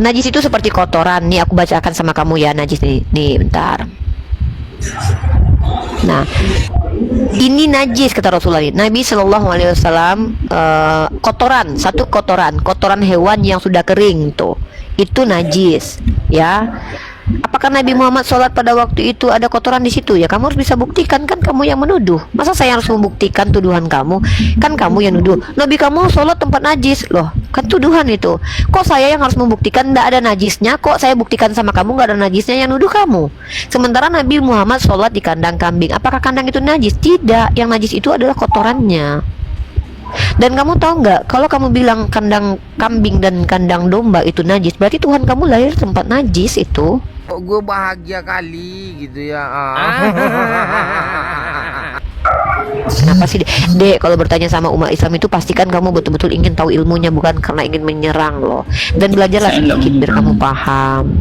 Najis itu seperti kotoran. Nih aku bacakan sama kamu ya najis nih. Nih bentar. Nah, ini najis kata Rasulullah. Nabi Shallallahu Alaihi Wasallam, kotoran, satu kotoran hewan yang sudah kering tuh, itu najis, ya. Apakah Nabi Muhammad sholat pada waktu itu ada kotoran di situ? Ya kamu harus bisa buktikan, kan kamu yang menuduh. Masa saya harus membuktikan tuduhan kamu? Kan kamu yang nuduh. Nabi kamu sholat tempat najis, loh. Kan tuduhan itu. Kok saya yang harus membuktikan tidak ada najisnya? Kok saya buktikan sama kamu nggak ada najisnya, yang nuduh kamu? Sementara Nabi Muhammad sholat di kandang kambing. Apakah kandang itu najis? Tidak. Yang najis itu adalah kotorannya. Dan kamu tahu nggak, kalau kamu bilang kandang kambing dan kandang domba itu najis, berarti Tuhan kamu lahir tempat najis itu. Kok gue bahagia kali gitu ya. Kenapa sih, Dek? Kalau bertanya sama umat Islam itu pastikan kamu betul-betul ingin tahu ilmunya, bukan karena ingin menyerang loh. Dan belajarlah sedikit biar kamu paham.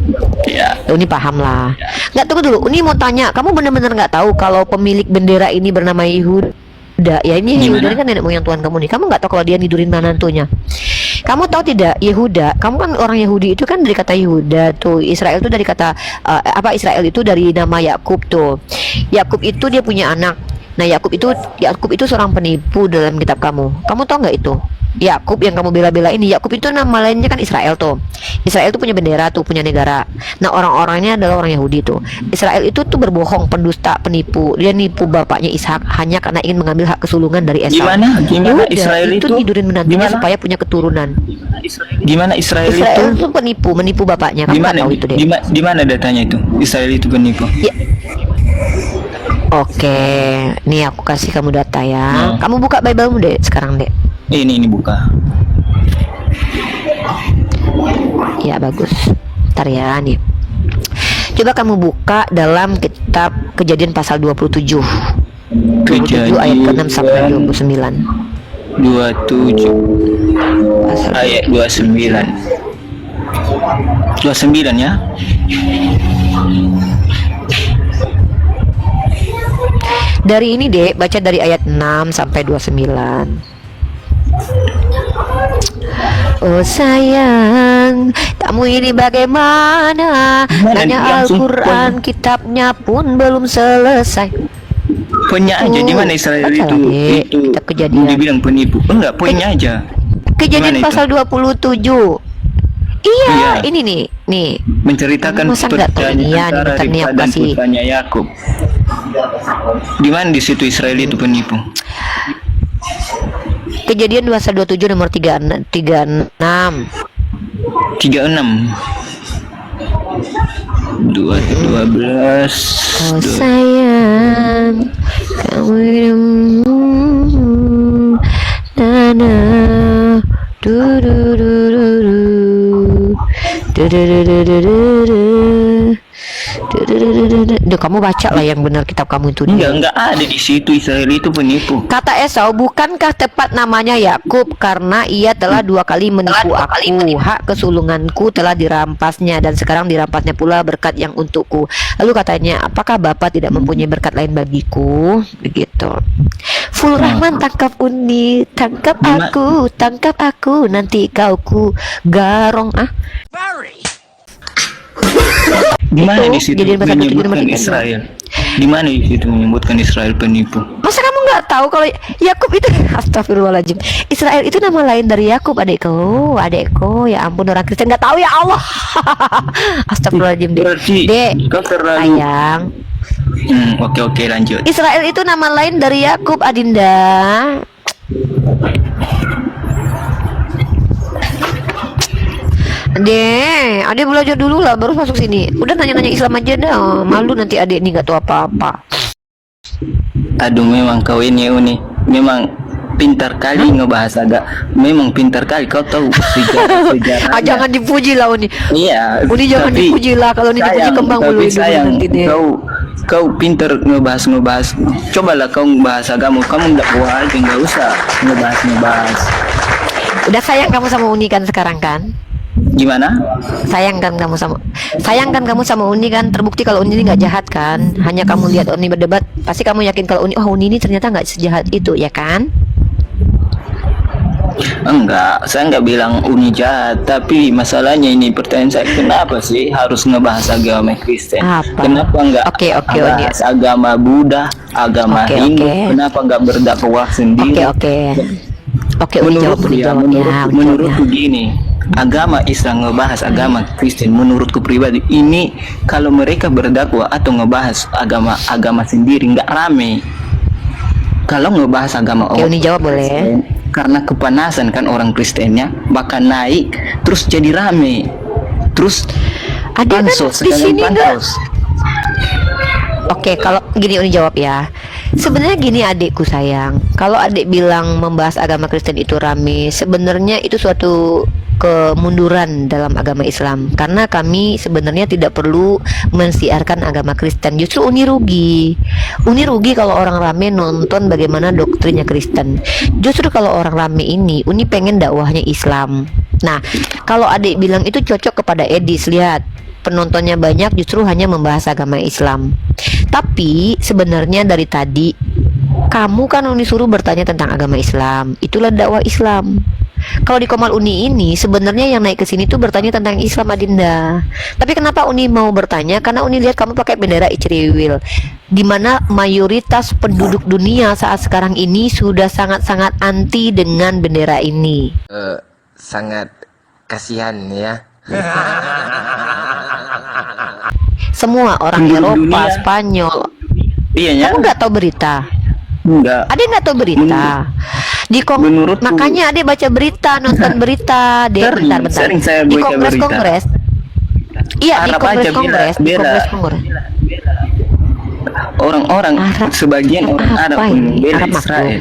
Ya. Uni paham lah. Nggak, tunggu dulu. Uni mau tanya, kamu benar-benar nggak tahu kalau pemilik bendera ini bernama Yehuda? Ya ini Yehuda ini kan nenek moyang Tuhan kamu nih. Kamu nggak tahu kalau dia nidurin menantunya? Kamu tahu tidak, Yehuda, kamu kan orang Yahudi itu kan dari kata Yehuda tuh, Israel itu dari kata Israel itu dari nama Yakub tuh. Yakub itu dia punya anak. Nah, Yakub itu seorang penipu dalam kitab kamu. Kamu tahu nggak itu? Yakub yang kamu bela-bela ini, Yakub itu nama lainnya kan Israel tuh. Israel itu punya bendera tuh, punya negara. Nah, orang-orangnya adalah orang Yahudi tuh. Israel itu tuh berbohong, pendusta, penipu. Dia nipu bapaknya Ishak hanya karena ingin mengambil hak kesulungan dari Esau. Gimana Yaudah, Israel itu tidurin menantunya supaya punya keturunan. Gimana Israel itu menipu bapaknya. Kamu nggak tahu itu deh. Di mana datanya itu? Israel itu penipu. Ya. Oke, nih aku kasih kamu data ya. Kamu buka Bible-mu deh sekarang deh. Ini buka. Ya bagus. Ntar ya nih. Coba kamu buka dalam kitab Kejadian pasal 27. 27 ayat ke-6 sampai 29. 27 Pasal ayat 29. 29 ya. Dari ini deh, baca dari ayat 6 sampai 29. Oh sayang, kamu ini bagaimana? Nanya Al-Quran, kitabnya pun belum selesai. Poinnya aja di mana Israel itu kitab Kejadian. Dibilang penipu. Enggak, poinnya aja. Kejadian pasal 27. Iya, ini nih. Menceritakan perjanjian antara Ribka dan putranya Yakub. Di mana di situ Israel itu penipu? Kejadian pasal 27 nomor 36. 36. 12. Oh sayang, kamu nana du du du du du du du du du du. Duh, kamu baca lah yang benar kitab kamu itu. Enggak ada di situ Israel itu penipu. Kata Esau, bukankah tepat namanya Yakub karena ia telah 2 kali menipu aku. Hak kesulunganku telah dirampasnya dan sekarang dirampasnya pula berkat yang untukku. Lalu katanya, apakah Bapak tidak mempunyai berkat lain bagiku? Begitu. Ful Rahman, tangkap Uni, tangkap aku, nanti kau ku garong Di mana di situ menyebutkan Israel? Di mana di situ menyebutkan Israel penipu? Masa kamu nggak tahu kalau Yakub itu astagfirullahaladzim. Israel itu nama lain dari Yakub, adekku. Ya ampun, orang Kristen nggak tahu ya Allah. Astagfirullahaladzim, Dek. Sayang. Oke, lanjut. Israel itu nama lain dari Yakub, Adinda. Adek belajar dulu lah baru masuk sini. Udah nanya-nanya Islam aja dah. Malu nanti adek nih nggak tahu apa-apa. Aduh, memang kau ini Uni. Memang pintar kali ngebahas agak. Memang pintar kali, kau tahu sejarah. Jangan dipuji lah Uni. Iya. Uni jangan dipuji lah, kalau Uni dipuji kembang bulu nanti deh. Kau pintar ngebahas. Cobalah kau ngebahas agama. Kamu nggak buah aja, nggak usah ngebahas. Udah sayang kamu sama Uni kan sekarang kan? Gimana? Sayangkan kamu sama Uni kan, terbukti kalau Uni ini nggak jahat kan. Hanya kamu lihat Uni berdebat, pasti kamu yakin kalau Uni ini ternyata nggak sejahat itu, ya kan? Enggak, saya enggak bilang Uni jahat, tapi masalahnya ini pertanyaan saya, kenapa sih harus ngebahas agama Kristen? Apa? Kenapa enggak Oke, Uni. bahas agama Buddha, agama Oke, Hindu? oke. Kenapa enggak berdakwah sendiri? Oke, Uni jawab, Menurutku Uni ya, jawab ya. menurutku gini, agama Islam ngebahas agama Kristen, menurutku pribadi ini kalau mereka berdakwah atau ngebahas agama sendiri nggak rame. Kalau ngebahas agama Oke, Uni jawab boleh. Kristen, karena kepanasan kan orang Kristennya bakal naik, terus jadi rame, terus Ada kan pansos, di sekalian sini enggak? pansos. Oke, kalau gini Uni jawab ya. Sebenarnya gini adikku sayang, kalau adik bilang membahas agama Kristen itu rame, sebenarnya itu suatu kemunduran dalam agama Islam, karena kami sebenarnya tidak perlu mensiarkan agama Kristen. Justru Uni rugi kalau orang rame nonton bagaimana doktrinnya Kristen. Justru kalau orang rame ini Uni pengen dakwahnya Islam. Nah, kalau adik bilang itu cocok kepada Edis, lihat penontonnya banyak justru hanya membahas agama Islam. Tapi sebenarnya dari tadi kamu kan Uni suruh bertanya tentang agama Islam, itulah dakwah Islam. Kalau di Komal Uni ini sebenarnya yang naik ke sini tuh bertanya tentang Islam, Adinda. Tapi kenapa Uni mau bertanya? Karena Uni lihat kamu pakai bendera Icrewil, di mana mayoritas penduduk dunia saat sekarang ini sudah sangat-sangat anti dengan bendera ini. Sangat kasihan ya. Semua orang Penduduk Eropa, dunia. Spanyol. Iya ya, Kamu nggak tahu berita? enggak. Adek nggak tahu berita? Menurutku- Makanya Adek baca berita, nonton berita. Dek, bentar. Sering saya Di baca berita. Kongres. Iya, di Arab aja Kongres. Di bela. Kongres. Orang-orang Arab. sebagian orang Apa Arab ini? membela Arab Israel.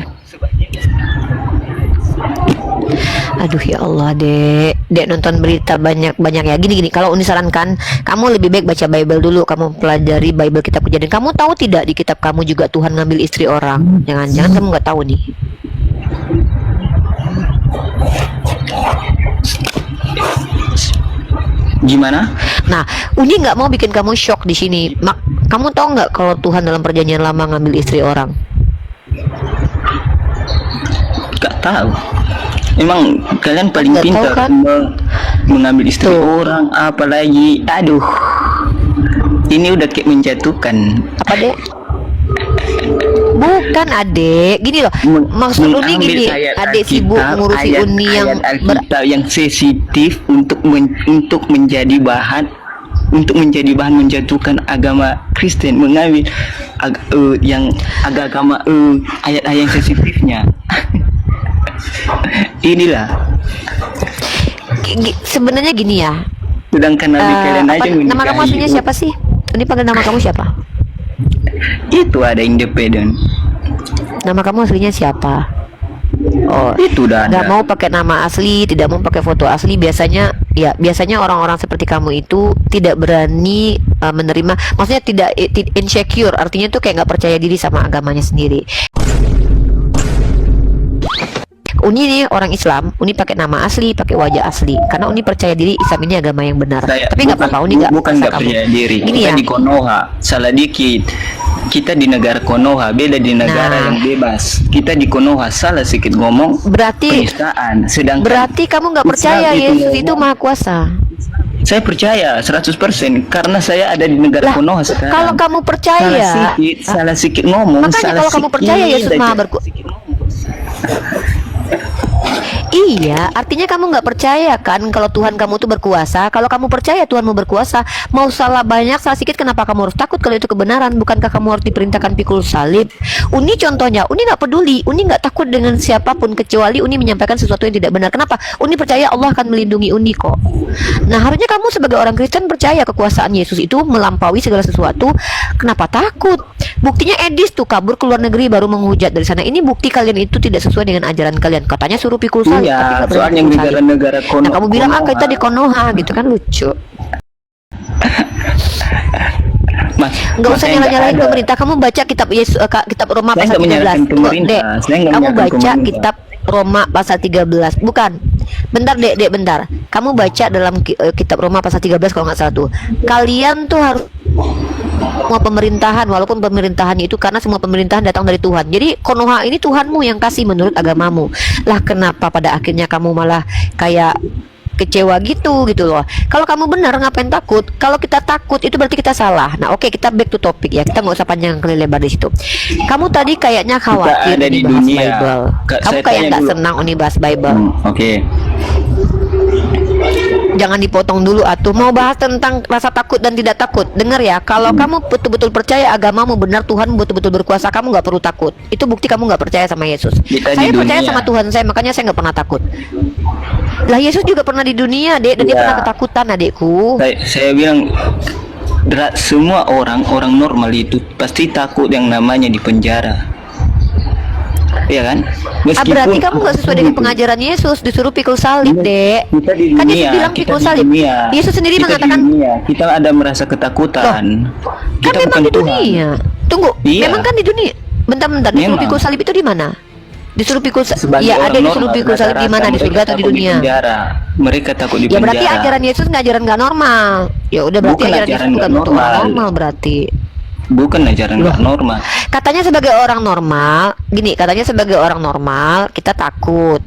Aduh ya Allah, Dek nonton berita banyak ya. Gini, kalau Uni sarankan kamu lebih baik baca Bible dulu. Kamu pelajari Bible, kitab Kejadian. Kamu tahu tidak di kitab kamu juga Tuhan ngambil istri orang? Jangan kamu nggak tahu nih. Gimana? Nah, Uni nggak mau bikin kamu shock di sini. Kamu tahu nggak kalau Tuhan dalam perjanjian lama ngambil istri orang? Gak tahu. Emang kalian paling Nggak tahu pintar kan? mengambil istri Tuh. orang, apalagi aduh. Ini udah kayak menjatuhkan. Apa, Dek? Bukan, Adek. Gini loh. Maksud Uni Mengambil gini, ayat Adek sibuk Alkitab, ngurusi Uni yang ayat Alkitab yang sensitif untuk menjadi bahan menjatuhkan agama Kristen, mengambil agama ayat-ayat yang sensitifnya. Inilah. Sebenarnya gini ya. Sedangkan Nabi kalian aja nama kamu aslinya siapa sih? Ini panggil nama kamu siapa? Itu ada independen. Nama kamu aslinya siapa? Oh, Itu udah nggak ada. mau pakai nama asli, tidak mau pakai foto asli. Biasanya orang-orang seperti kamu itu tidak berani menerima. Maksudnya tidak insecure. Artinya tuh kayak nggak percaya diri sama agamanya sendiri. Uni nih orang Islam, Uni pakai nama asli, pakai wajah asli, karena Uni percaya diri Islam ini agama yang benar. Tapi nggak apa-apa, Uni nggak bukan paksa nggak kamu. percaya diri. Gini Kita ya, di Konoha, salah dikit. Kita di negara Konoha, beda di negara Nah. yang bebas. Kita di Konoha salah sedikit ngomong berarti penistaan. Sedangkan kamu nggak Islam percaya itu Yesus ngomong- itu maha kuasa. saya percaya 100% karena saya ada di negara Lah, Konoha sekarang. kalau kamu percaya, salah sedikit ngomong. makanya salah kalau kamu percaya sedikit Yesus aja. maha berkuasa. Iya, artinya kamu nggak percaya kan kalau Tuhan kamu tuh berkuasa. Kalau kamu percaya Tuhanmu berkuasa, mau salah banyak, salah sedikit, kenapa kamu harus takut kalau itu kebenaran? Bukankah kamu harus diperintahkan pikul salib? Uni contohnya, Uni nggak peduli, Uni nggak takut dengan siapapun kecuali Uni menyampaikan sesuatu yang tidak benar. Kenapa? Uni percaya Allah akan melindungi Uni kok. Nah, harusnya kamu sebagai orang Kristen percaya kekuasaan Yesus itu melampaui segala sesuatu. Kenapa takut? Buktinya Edis tuh kabur ke luar negeri baru menghujat dari sana. Ini bukti kalian itu tidak sesuai dengan ajaran kalian. Katanya suruh pikul salib. Iya, tapi nggak berani soalnya pikul salib. negara-negara Konoha. Nah, kamu bilang kita di Konoha gitu kan, lucu. Mas, Nggak usah makanya nyala-nyalain ada. pemerintah. Kamu baca kitab kitab Roma Saya pasal nggak 13. menyalahkan Tunggu, pemerintah. Dek. Saya nggak Kamu menyalahkan baca pemerintah. kitab Roma pasal 13. Bukan. Bentar, Dek, bentar. Kamu baca dalam kitab Roma pasal 13 kalau nggak salah tuh. Kalian tuh harus semua pemerintahan, walaupun pemerintahannya itu karena semua pemerintahan datang dari Tuhan. Jadi Konoha ini Tuhanmu yang kasih menurut agamamu. Lah kenapa pada akhirnya kamu malah kayak kecewa gitu loh. Kalau kamu benar ngapain takut? Kalau kita takut itu berarti kita salah. Nah oke, kita back to topic ya. Kita nggak usah panjang kali lebar di situ. Kamu tadi kayaknya khawatir Kita ada di bahas dunia. Bible. Kak, Kamu saya kayak tanya nggak dulu. senang uni bahas Bible. Oke. Jangan dipotong dulu atuh. Mau bahas tentang rasa takut dan tidak takut. Dengar ya, kalau kamu betul-betul percaya agamamu benar, Tuhan betul-betul berkuasa, kamu nggak perlu takut. Itu bukti kamu nggak percaya sama Yesus. Kita Saya di percaya dunia. sama Tuhan saya, makanya saya nggak pernah takut. Lah Yesus juga pernah di dunia, Dek, dan dia Iya. pernah ketakutan, adikku. Saya bilang semua orang normal itu pasti takut yang namanya di penjara. Iya kan? Berarti kamu nggak sesuai dengan pengajaran Yesus, disuruh pikul salib, Dek. Kita di Kan dunia, Yesus bilang kita pikul di salib. dunia. Yesus sendiri Kita di mengatakan, dunia, kita ada merasa ketakutan. kan memang di dunia. Tunggu, Iya. memang kan di dunia. Bentar, disuruh Memang. pikul salib itu di mana? Disuruh pikul Sebagai ya orang ada disuruh normal, pikul salib di rata-rata mana? Di mereka surga atau di takut dunia? penjara. Mereka takut di Ya penjara. berarti ajaran Yesus ngajaran nggak normal. Ya udah berarti Bukan ajaran ajaran Yesus bukan nggak untuk orang normal. normal berarti. Bukan ajaran nggak normal. Katanya sebagai orang normal, gini, katanya sebagai orang normal kita takut.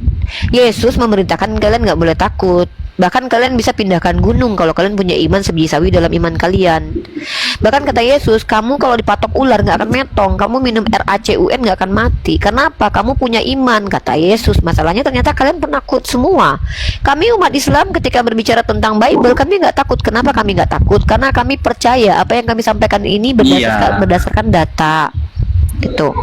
Yesus memerintahkan kalian nggak boleh takut. Bahkan kalian bisa pindahkan gunung kalau kalian punya iman sebiji sawi dalam iman kalian. Bahkan kata Yesus, kamu kalau dipatok ular nggak akan metong, kamu minum RACUN nggak akan mati. Kenapa? Kamu punya iman, kata Yesus. Masalahnya ternyata kalian penakut semua. Kami umat Islam ketika berbicara tentang Bible, kami nggak takut. Kenapa kami nggak takut? Karena kami percaya apa yang kami sampaikan ini Iya. berdasarkan data. Gitu.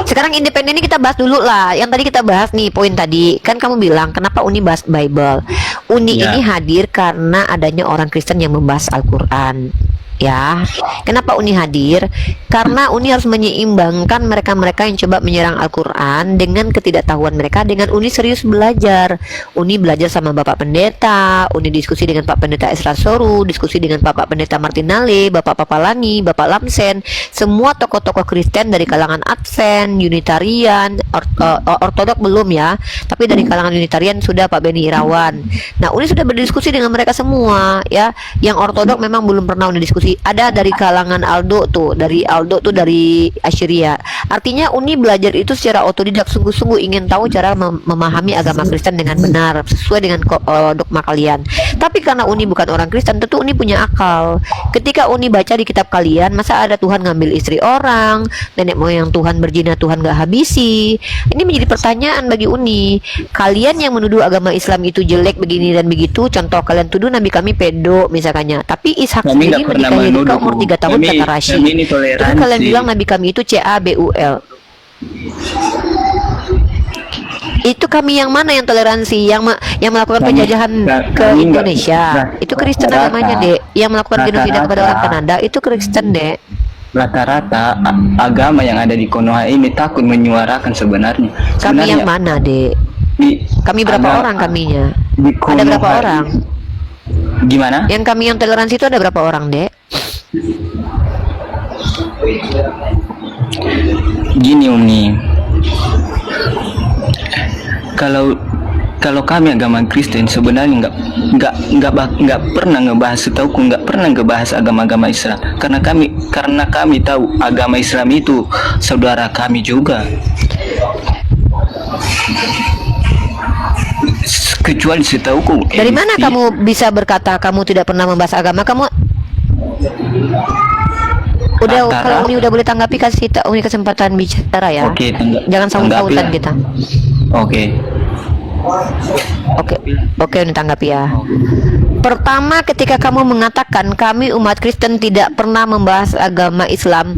Sekarang independen ini kita bahas dulu lah. Yang tadi kita bahas nih poin tadi. Kan kamu bilang kenapa Uni bahas Bible. Uni Ya. ini hadir karena adanya orang Kristen yang membahas Al-Quran. Ya, kenapa Uni hadir? Karena Uni harus menyeimbangkan mereka-mereka yang coba menyerang Al-Quran dengan ketidaktahuan mereka, dengan Uni serius belajar. Uni belajar sama Bapak Pendeta, Uni diskusi dengan Pak Pendeta Esra Soru, diskusi dengan Bapak Pendeta Martinale, Bapak Papalani, Bapak Lamsen, semua tokoh-tokoh Kristen dari kalangan Advent, Unitarian, Ortodok belum ya, tapi dari kalangan Unitarian sudah Pak Beni Irawan. Nah, Uni sudah berdiskusi dengan mereka semua ya. Yang Ortodok memang belum pernah Uni diskusi. Ada dari kalangan Aldo tuh, dari Assyria. Artinya Uni belajar itu secara otodidak, sungguh-sungguh ingin tahu cara memahami agama Kristen dengan benar sesuai dengan dogma kalian. Tapi karena Uni bukan orang Kristen, tentu Uni punya akal. Ketika Uni baca di kitab kalian, masa ada Tuhan ngambil istri orang, nenek moyang Tuhan berzina Tuhan gak habisi. Ini menjadi pertanyaan bagi Uni. Kalian yang menuduh agama Islam itu jelek begini dan begitu, contoh kalian tuduh Nabi kami pedo misalkannya, tapi Ishak Kami sendiri nggak pernah menikahi Ribka menuduh. umur 3 tahun kata Rashid. Kami ini Terus toleransi. kalian bilang Nabi kami itu CABUL. Itu kami yang mana yang toleransi, yang melakukan Kami- penjajahan ke kami nggak- Indonesia? nah, Itu Kristen rata-rata- namanya, Dek. Yang melakukan genosida kepada orang rata-rata- Kanada itu Kristen, Dek. Rata-rata agama yang ada di Konoha ini takut menyuarakan sebenarnya. Kami yang mana, Dek? Kami berapa orang kaminya? Di Ada berapa Konoha- orang? Gimana? Yang kami yang toleransi itu ada berapa orang, Dek? Gini Uni, kalau kami agama Kristen sebenarnya nggak pernah ngebahas, setauku nggak pernah ngebahas agama-agama Islam, karena kami tahu agama Islam itu saudara kami juga. Kecuali setauku. Dari mana kamu bisa berkata kamu tidak pernah membahas agama? Kamu udah, Rata-rata- kalau Uni udah boleh tanggapi, kasih Uni kesempatan bicara ya. Oke, Jangan saut-sautan tanggapi kita. lah. Oke. Oke, Uni tanggapi ya. Pertama, ketika kamu mengatakan kami umat Kristen tidak pernah membahas agama Islam,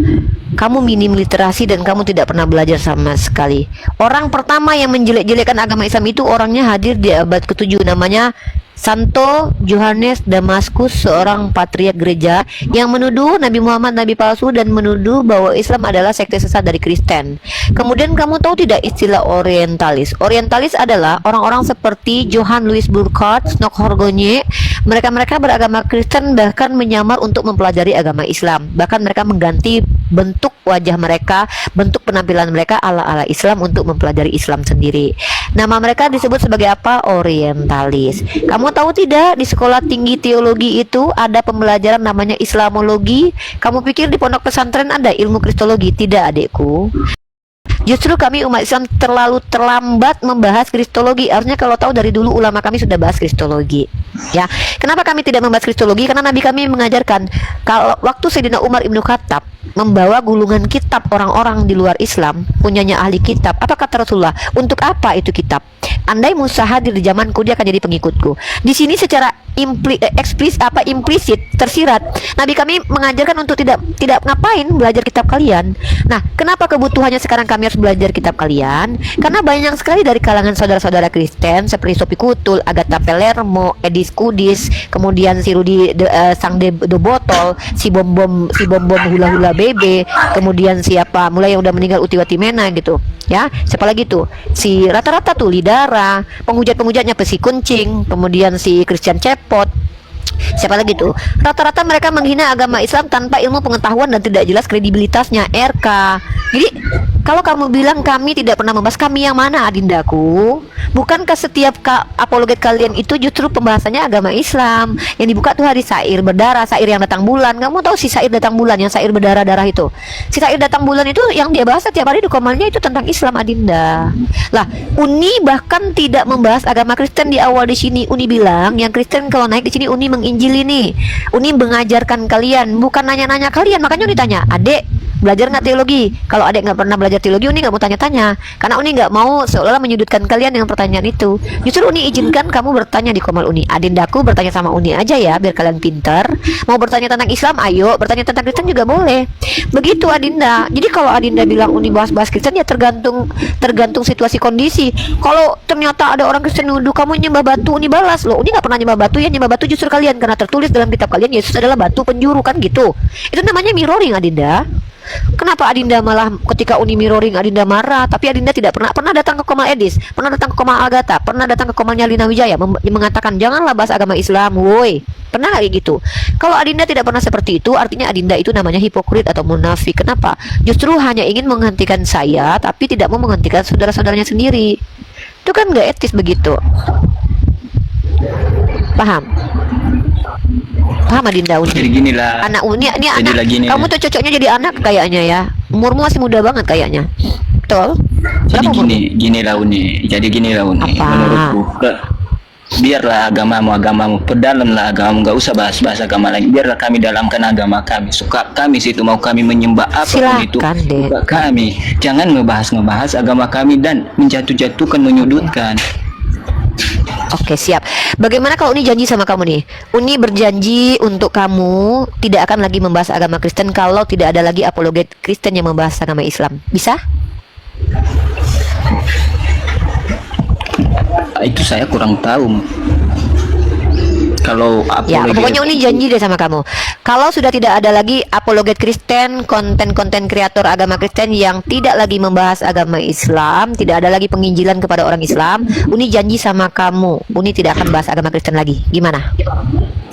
kamu minim literasi dan kamu tidak pernah belajar sama sekali. Orang pertama yang menjelek-jelekan agama Islam itu orangnya hadir di abad ke-7, namanya Santo Johannes Damaskus, seorang patriark gereja yang menuduh Nabi Muhammad nabi palsu dan menuduh bahwa Islam adalah sekte sesat dari Kristen. Kemudian kamu tahu tidak istilah orientalis? Orientalis adalah orang-orang seperti Johann Louis Burckhardt, Snock Horgonye. Mereka beragama Kristen bahkan menyamar untuk mempelajari agama Islam. Bahkan mereka mengganti bentuk wajah mereka, bentuk penampilan mereka ala-ala Islam untuk mempelajari Islam sendiri. Nama mereka disebut sebagai apa? Orientalis. Kamu Kamu tahu tidak, di sekolah tinggi teologi itu ada pembelajaran namanya Islamologi. Kamu pikir di pondok pesantren ada ilmu kristologi? Tidak, adikku. Justru kami umat Islam terlalu terlambat membahas kristologi. Harusnya kalau tahu dari dulu ulama kami sudah bahas kristologi. Ya, kenapa kami tidak membahas kristologi? Karena Nabi kami mengajarkan kalau waktu Sayyidina Umar Ibnu Khattab membawa gulungan kitab orang-orang di luar Islam, punyanya ahli kitab. Apa kata Rasulullah? Untuk apa itu kitab? Andai Musa hadir di zamanku, dia akan jadi pengikutku. Di sini secara implisit tersirat Nabi kami mengajarkan untuk tidak ngapain belajar kitab kalian. Nah, kenapa kebutuhannya sekarang kami harus belajar kitab kalian? Karena banyak sekali dari kalangan saudara-saudara Kristen seperti Sophie Kutul, Agatha Palermo, Edis Kudis, kemudian si Rudi Sang de Botol, si bom bom hula hula bebe, kemudian siapa mulai yang udah meninggal Utiwati Mena gitu ya, siapa lagi tuh, si rata-rata tuh Lidara, penghujat-penghujatnya Pesi Kuncing, kemudian si Christian Cepot, siapa lagi tuh, rata-rata mereka menghina agama Islam tanpa ilmu pengetahuan dan tidak jelas kredibilitasnya. RK. Jadi kalau kamu bilang kami tidak pernah membahas, kami yang mana, Adindaku? Bukankah setiap apologet kalian itu justru pembahasannya agama Islam? Yang dibuka tuh hari Sair berdarah, Sair yang datang bulan. Kamu tahu si Sair datang bulan, yang Sair berdarah-darah itu? Si Sair datang bulan itu yang dia bahas setiap hari di komalnya itu tentang Islam, Adinda. Lah, Uni bahkan tidak membahas agama Kristen di awal di sini. Uni bilang yang Kristen kalau naik di sini Uni menginjili nih. Uni mengajarkan kalian, bukan nanya-nanya kalian. Makanya Uni tanya, "Adek, belajar nggak teologi?" Kalau adek nggak pernah belajar teologi, Uni nggak mau tanya-tanya, karena Uni nggak mau seolah-olah menyudutkan kalian dengan pertanyaan itu. Justru Uni izinkan kamu bertanya di Komal Uni. Adindaku bertanya sama Uni aja ya, biar kalian pinter. Mau bertanya tentang Islam, ayo. Bertanya tentang Kristen juga boleh. Begitu, Adinda. Jadi kalau Adinda bilang Uni bahas-bahas Kristen, ya tergantung situasi kondisi. Kalau ternyata ada orang Kristen nuduh kamu nyembah batu, Uni balas, loh Uni nggak pernah nyembah batu, ya nyembah batu justru kalian, karena tertulis dalam kitab kalian Yesus adalah batu penjuru, kan gitu. Itu namanya mirroring, Adinda. Kenapa Adinda malah ketika Uni mirroring Adinda marah? Tapi Adinda tidak pernah datang ke Komal Edis, pernah datang ke Komal Agatha, pernah datang ke Komalnya Lina Wijaya mengatakan janganlah bahas agama Islam, woi. Pernah lagi gitu. Kalau Adinda tidak pernah seperti itu, artinya Adinda itu namanya hipokrit atau munafik. Kenapa? Justru hanya ingin menghentikan saya, tapi tidak mau menghentikan saudara-saudaranya sendiri. Itu kan gak etis begitu. Paham? Paham, Adinda? Uni? Jadi ginilah. Anak Uni, ini Jadi anak. gini Kamu tuh cocoknya jadi anak kayaknya ya. Umurmu masih muda banget kayaknya. Betul? Jadi Berapa umurmu? ginilah Uni. Jadi ginilah Uni. Apa? Menurutku, biarlah agamamu, perdalamlah agamamu, nggak usah bahas-bahas agama lain. Biarlah kami dalamkan agama kami. Suka kami situ, mau kami menyembah apapun itu, Silakan, Dek. suka kami. Jangan ngebahas agama kami dan menjatuh-jatuhkan, menyudutkan. Oke, siap. Bagaimana kalau Uni janji sama kamu nih? Uni berjanji untuk kamu tidak akan lagi membahas agama Kristen kalau tidak ada lagi apologet Kristen yang membahas agama Islam. Bisa? Itu saya kurang tahu. Kalau Ya, apologet, pokoknya Uni janji deh sama kamu. Kalau sudah tidak ada lagi apologet Kristen, konten-konten kreator agama Kristen yang tidak lagi membahas agama Islam, tidak ada lagi penginjilan kepada orang Islam, Uni janji sama kamu, Uni tidak akan bahas agama Kristen lagi. Gimana?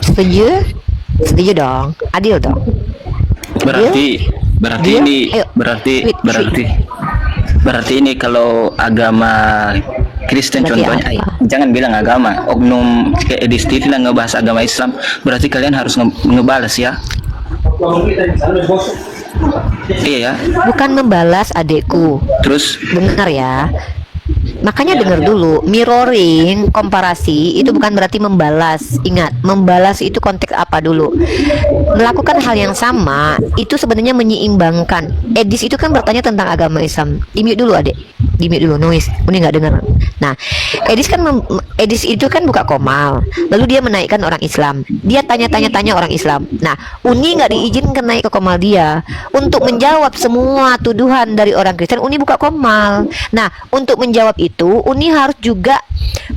Setuju? Setuju dong. Adil dong. berarti Deal? ini Ayo. berarti ini kalau agama Kristen Berarti contohnya, apa? jangan bilang agama, oknum kayak Edis TV lah ngebahas agama Islam, berarti kalian harus ngebalas ya. Iya ya. Bukan membalas, adekku. Terus Dengar ya. Makanya dengar dulu, mirroring, komparasi itu bukan berarti membalas. Ingat, membalas itu konteks apa dulu? Melakukan hal yang sama itu sebenarnya menyeimbangkan. Edis itu kan bertanya tentang agama Islam. Di-mute dulu, Adek. Di-mute dulu, noise. Uni nggak dengar. Nah, Edis itu kan buka Komal. Lalu dia menaikkan orang Islam. Dia tanya-tanya orang Islam. Nah, Uni nggak diizinkan naik ke Komal dia. Untuk menjawab semua tuduhan dari orang Kristen, Uni buka Komal. Nah, untuk menjawab itu, Uni harus juga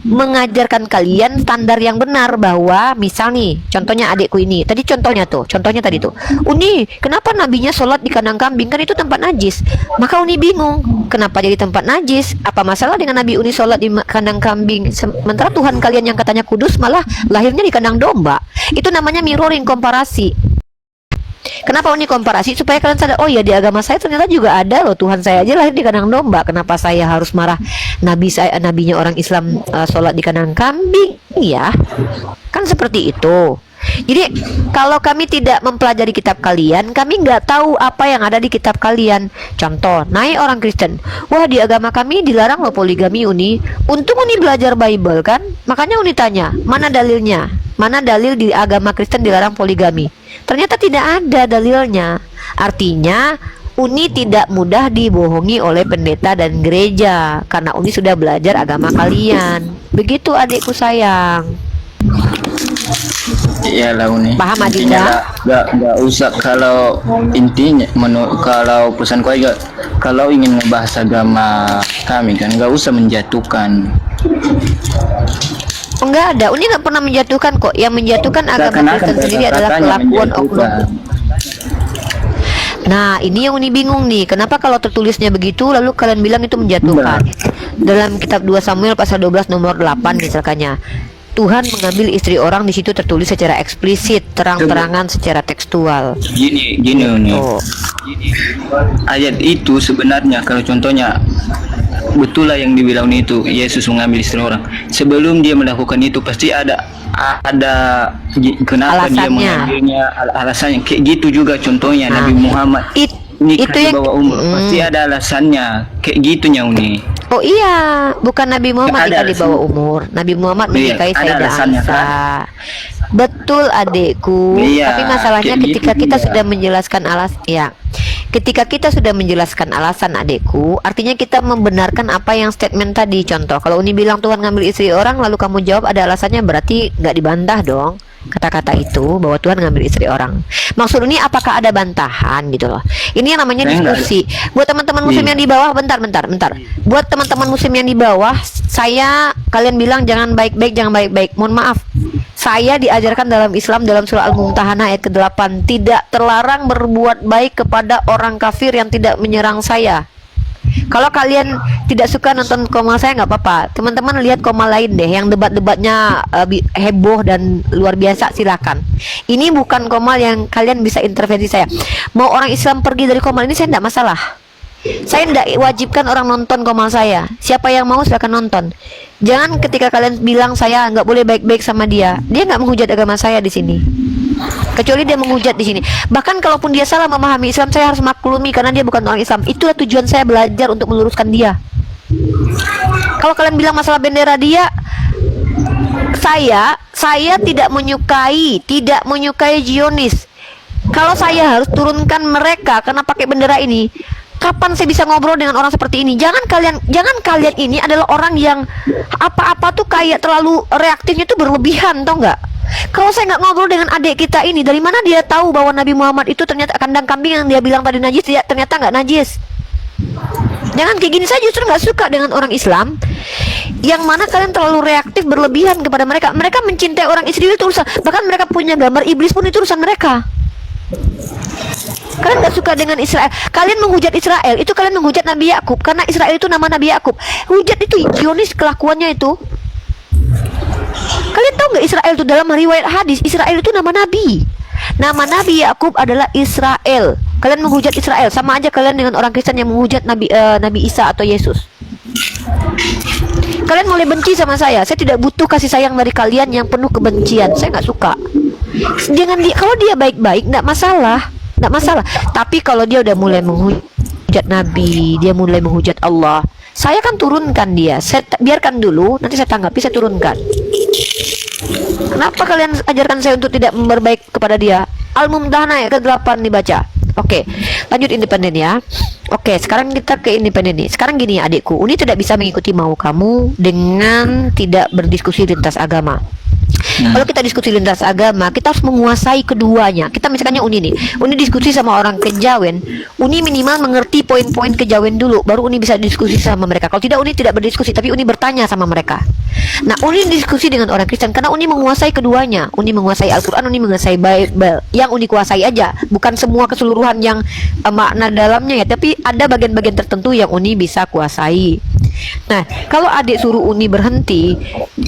mengajarkan kalian standar yang benar, bahwa misal nih, contohnya adikku ini, tadi contohnya tadi tuh, Uni, kenapa nabinya sholat di kandang kambing? Kan itu tempat najis. Maka Uni bingung, kenapa jadi tempat najis? Apa masalah dengan Nabi Uni sholat di kandang kambing, sementara Tuhan kalian yang katanya kudus malah lahirnya di kandang domba? Itu namanya mirroring, komparasi. Kenapa Uni komparasi? Supaya kalian sadar, oh ya di agama saya ternyata juga ada loh, Tuhan saya aja lahir di kandang domba. Kenapa saya harus marah nabinya orang Islam sholat di kandang kambing? Iya, kan seperti itu. Jadi kalau kami tidak mempelajari kitab kalian, kami nggak tahu apa yang ada di kitab kalian. Contoh, naik orang Kristen, wah di agama kami dilarang loh poligami Uni. Untung Uni belajar Bible kan, makanya Uni tanya, mana dalilnya? Mana dalil di agama Kristen dilarang poligami? Ternyata tidak ada dalilnya. Artinya Uni tidak mudah dibohongi oleh pendeta dan gereja, karena Uni sudah belajar agama kalian. Begitu adikku sayang. Iyalah Uni. Paham Intinya Adinda? nggak usah, kalau intinya kalau pesanku aja, kalau ingin ngebahas agama kami kan nggak usah menjatuhkan. Enggak ada, Uni nggak pernah menjatuhkan kok. Yang menjatuhkan agama Seakan-akan Kristen sendiri adalah kata-katanya kelakuan oknum. menjatuhkan. Nah, ini yang Uni bingung nih. Kenapa kalau tertulisnya begitu lalu kalian bilang itu menjatuhkan? Dalam kitab 2 Samuel pasal 12 nomor 8 misalkannya, Tuhan mengambil istri orang, di situ tertulis secara eksplisit, terang-terangan secara tekstual. Gini Uni. Oh. Ayat itu sebenarnya kalau contohnya betul lah yang dibilang itu, Yesus mengambil istri orang. Sebelum dia melakukan itu pasti ada kenapa dia Alasannya. mengambilnya, alasannya. Kayak gitu juga contohnya Nabi Muhammad nikah itu di yang bawah umur pasti ada alasannya. Kayak gitunya Uni. Oh iya, bukan Nabi Muhammad Ada nikah di bawah umur. Nabi Muhammad Iya, menikahi ada Sayyidah alasannya, Aisyah. Betul adikku. Iya, Tapi masalahnya kayak ketika gitu kita dia. sudah menjelaskan ketika kita sudah menjelaskan alasan adikku, artinya kita membenarkan apa yang statement tadi. Contoh, kalau Uni bilang Tuhan ngambil istri orang, lalu kamu jawab ada alasannya, berarti nggak dibantah dong kata-kata itu bahwa Tuhan ngambil istri orang. Maksud ini apakah ada bantahan gitu loh. Ini yang namanya Saya nggak diskusi. Buat teman-teman muslim Iya. yang di bawah, bentar. Buat teman-teman muslim yang di bawah, kalian bilang jangan baik-baik, jangan baik-baik. Mohon maaf. Saya diajarkan dalam Islam dalam surah Al-Mumtahanah ayat ke-8, tidak terlarang berbuat baik kepada orang kafir yang tidak menyerang saya. Kalau kalian tidak suka nonton Komal saya nggak apa-apa. Teman-teman lihat Komal lain deh yang debat-debatnya heboh dan luar biasa, silakan. Ini bukan Komal yang kalian bisa intervensi saya. Mau orang Islam pergi dari Komal ini saya tidak masalah. Saya tidak wajibkan orang nonton Komal saya. Siapa yang mau silakan nonton. Jangan ketika kalian bilang saya nggak boleh baik-baik sama dia nggak menghujat agama saya di sini. Kecuali dia menghujat di sini. Bahkan kalaupun dia salah memahami Islam, saya harus maklumi karena dia bukan orang Islam. Itulah tujuan saya belajar untuk meluruskan dia. Kalau kalian bilang masalah bendera dia, saya tidak menyukai Zionis. Kalau saya harus turunkan mereka karena pakai bendera ini, kapan saya bisa ngobrol dengan orang seperti ini? Jangan kalian ini adalah orang yang apa-apa tuh kayak terlalu reaktifnya tuh berlebihan, tau nggak? Kalau saya nggak ngobrol dengan adik kita ini, dari mana dia tahu bahwa Nabi Muhammad itu ternyata kandang kambing yang dia bilang tadi najis, ternyata nggak najis? Jangan kayak gini. Saya justru nggak suka dengan orang Islam yang mana kalian terlalu reaktif berlebihan kepada mereka. Mereka mencintai orang Israel itu urusan, bahkan mereka punya gambar iblis pun itu urusan mereka. Kalian gak suka dengan Israel, kalian menghujat Israel, itu kalian menghujat Nabi Yakub, karena Israel itu nama Nabi Yakub. Hujat itu Zionis kelakuannya itu. Kalian tahu nggak Israel itu dalam riwayat hadis, Israel itu nama Nabi. Nama Nabi Yakub adalah Israel. Kalian menghujat Israel, sama aja kalian dengan orang Kristen yang menghujat Nabi Isa atau Yesus. Kalian mulai benci sama saya tidak butuh kasih sayang dari kalian yang penuh kebencian. Saya nggak suka. Kalau dia baik-baik, nggak masalah. Tapi kalau dia udah mulai menghujat Nabi, dia mulai menghujat Allah, saya kan turunkan dia. Saya biarkan dulu, nanti saya tanggapi, saya turunkan. Kenapa kalian ajarkan saya untuk tidak berbaik kepada dia? Al-Mumtahanah ayat ke-8 dibaca. Oke, lanjut independen ya. Oke, sekarang kita ke independen nih. Sekarang gini adikku, Uni tidak bisa mengikuti mau kamu dengan tidak berdiskusi lintas agama. Kalau kita diskusi lintas agama, kita harus menguasai keduanya. Kita misalnya Uni nih, Uni diskusi sama orang kejawen, Uni minimal mengerti poin-poin kejawen dulu, baru Uni bisa diskusi sama mereka. Kalau tidak, Uni tidak berdiskusi, tapi Uni bertanya sama mereka. Nah, Uni diskusi dengan orang Kristen karena Uni menguasai keduanya. Uni menguasai Al-Quran, Uni menguasai Bible. Yang Uni kuasai aja, bukan semua keseluruhan yang makna dalamnya ya, tapi ada bagian-bagian tertentu yang Uni bisa kuasai. Nah, kalau adik suruh Uni berhenti,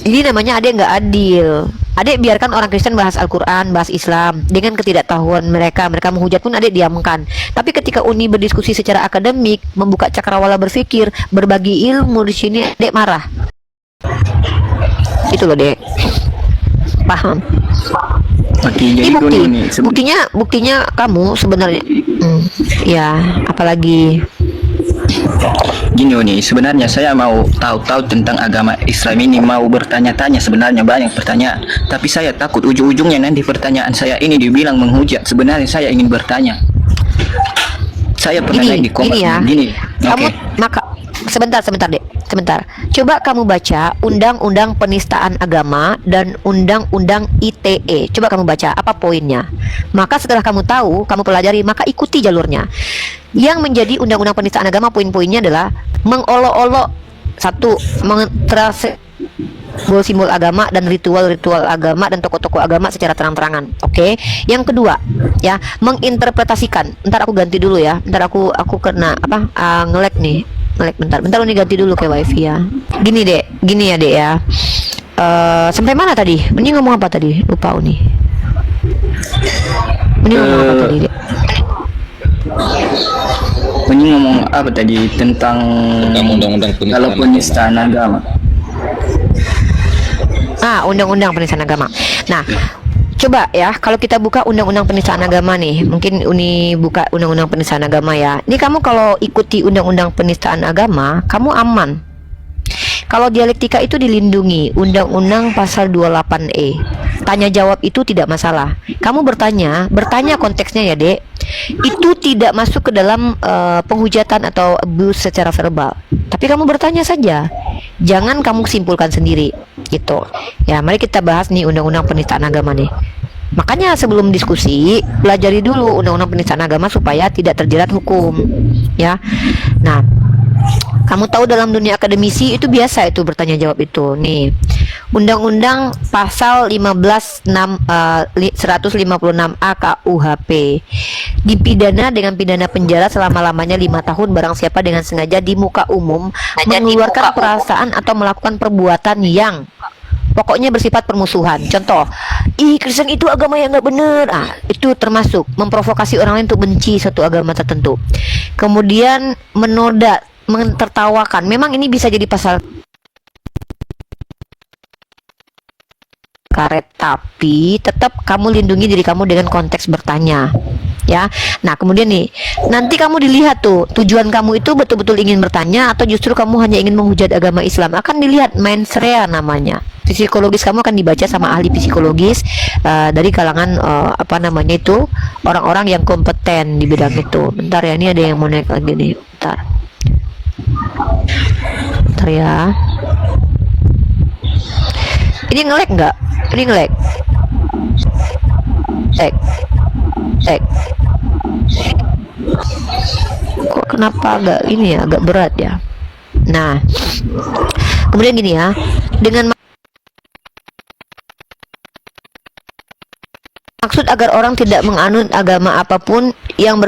ini namanya adik nggak adil. Adik biarkan orang Kristen bahas Al-Quran, bahas Islam. Dengan ketidaktahuan mereka menghujat pun adik diamkan. Tapi ketika Uni berdiskusi secara akademik, membuka cakrawala berpikir, berbagi ilmu di sini, adik marah. Itu loh, Dek. Paham? Oke, Ini jadi bukti. ini Buktinya kamu sebenarnya ya, apalagi gini Uni, sebenarnya saya mau tahu-tahu tentang agama Islam ini, mau bertanya-tanya, sebenarnya banyak pertanyaan, tapi saya takut ujung-ujungnya nanti pertanyaan saya ini dibilang menghujat. Sebenarnya saya ingin bertanya. Saya pernah naik di komen gini. Kamu maka sebentar Dek. Sebentar. Coba kamu baca Undang-Undang Penistaan Agama dan Undang-Undang ITE. Coba kamu baca apa poinnya. Maka setelah kamu tahu, kamu pelajari, maka ikuti jalurnya. Yang menjadi Undang-Undang Penistaan Agama, poin-poinnya adalah mengolok-olok, satu, simbol agama dan ritual-ritual agama dan tokoh-tokoh agama secara terang-terangan. Oke. Yang kedua, ya, menginterpretasikan. Ntar aku ganti dulu ya. Ntar aku kena nge-lag nih. Bentar ini ganti dulu ke wifi ya. Gini ya Dek ya. Sampai mana tadi? Ini ngomong apa tadi? Lupa Uni. Ini ngomong apa tadi, Dek? Ini ngomong apa tadi tentang undang-undang penistaan agama. Undang-undang penistaan agama. Nah, coba ya, kalau kita buka Undang-Undang Penistaan Agama nih, mungkin Uni buka Undang-Undang Penistaan Agama ya. Ini kamu kalau ikuti Undang-Undang Penistaan Agama, kamu aman. Kalau dialektika itu dilindungi, Undang-Undang Pasal 28E. Tanya jawab itu tidak masalah. Kamu bertanya konteksnya ya, Dek. Itu tidak masuk ke dalam penghujatan atau abuse secara verbal. Tapi kamu bertanya saja. Jangan kamu simpulkan sendiri, gitu. Ya, mari kita bahas nih Undang-Undang Penistaan Agama nih. Makanya sebelum diskusi, pelajari dulu Undang-Undang Penistaan Agama supaya tidak terjerat hukum, ya. Nah, kamu tahu dalam dunia akademisi itu biasa itu bertanya jawab itu. Nih, Undang-Undang Pasal 156A KUHP dipidana dengan pidana penjara selama-lamanya 5 tahun barang siapa dengan sengaja di muka umum mengeluarkan perasaan atau melakukan perbuatan yang pokoknya bersifat permusuhan. Contoh, Kristen itu agama yang nggak bener. Itu termasuk memprovokasi orang lain untuk benci satu agama tertentu. Kemudian menoda, mentertawakan. Memang ini bisa jadi pasal karet, tapi tetap kamu lindungi diri kamu dengan konteks bertanya, ya. Nah, kemudian nih, nanti kamu dilihat tuh tujuan kamu itu betul-betul ingin bertanya atau justru kamu hanya ingin menghujat agama Islam. Akan dilihat mens rea namanya. Psikologis kamu akan dibaca sama ahli psikologis dari kalangan orang-orang yang kompeten di bidang itu. Bentar ya, ini ada yang mau naik lagi nih. Bentar ya. Ini nge-lag nggak? Ini nge-lag. Kok kenapa agak ini ya, agak berat ya. Nah, kemudian gini ya, dengan maksud agar orang tidak menganut agama apapun yang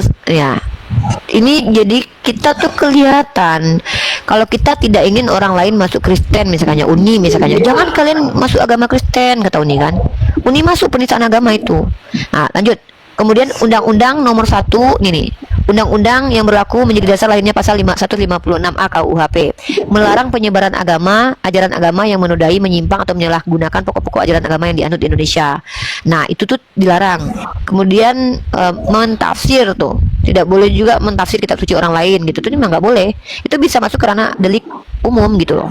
ini jadi kita tuh kelihatan kalau kita tidak ingin orang lain masuk Kristen, misalnya Uni, jangan kalian masuk agama Kristen, kata Uni kan. Uni masuk penistaan agama itu. Nah, lanjut. Kemudian Undang-Undang Nomor 1 nih. Undang-undang yang berlaku menjadi dasar lainnya pasal 156A KUHP melarang penyebaran agama, ajaran agama yang menodai, menyimpang atau menyalahgunakan pokok-pokok ajaran agama yang dianut di Indonesia. Nah, itu tuh dilarang. Kemudian mentafsir tuh, tidak boleh juga mentafsir kitab suci orang lain gitu. Itu memang nggak boleh. Itu bisa masuk karena delik umum gitu loh.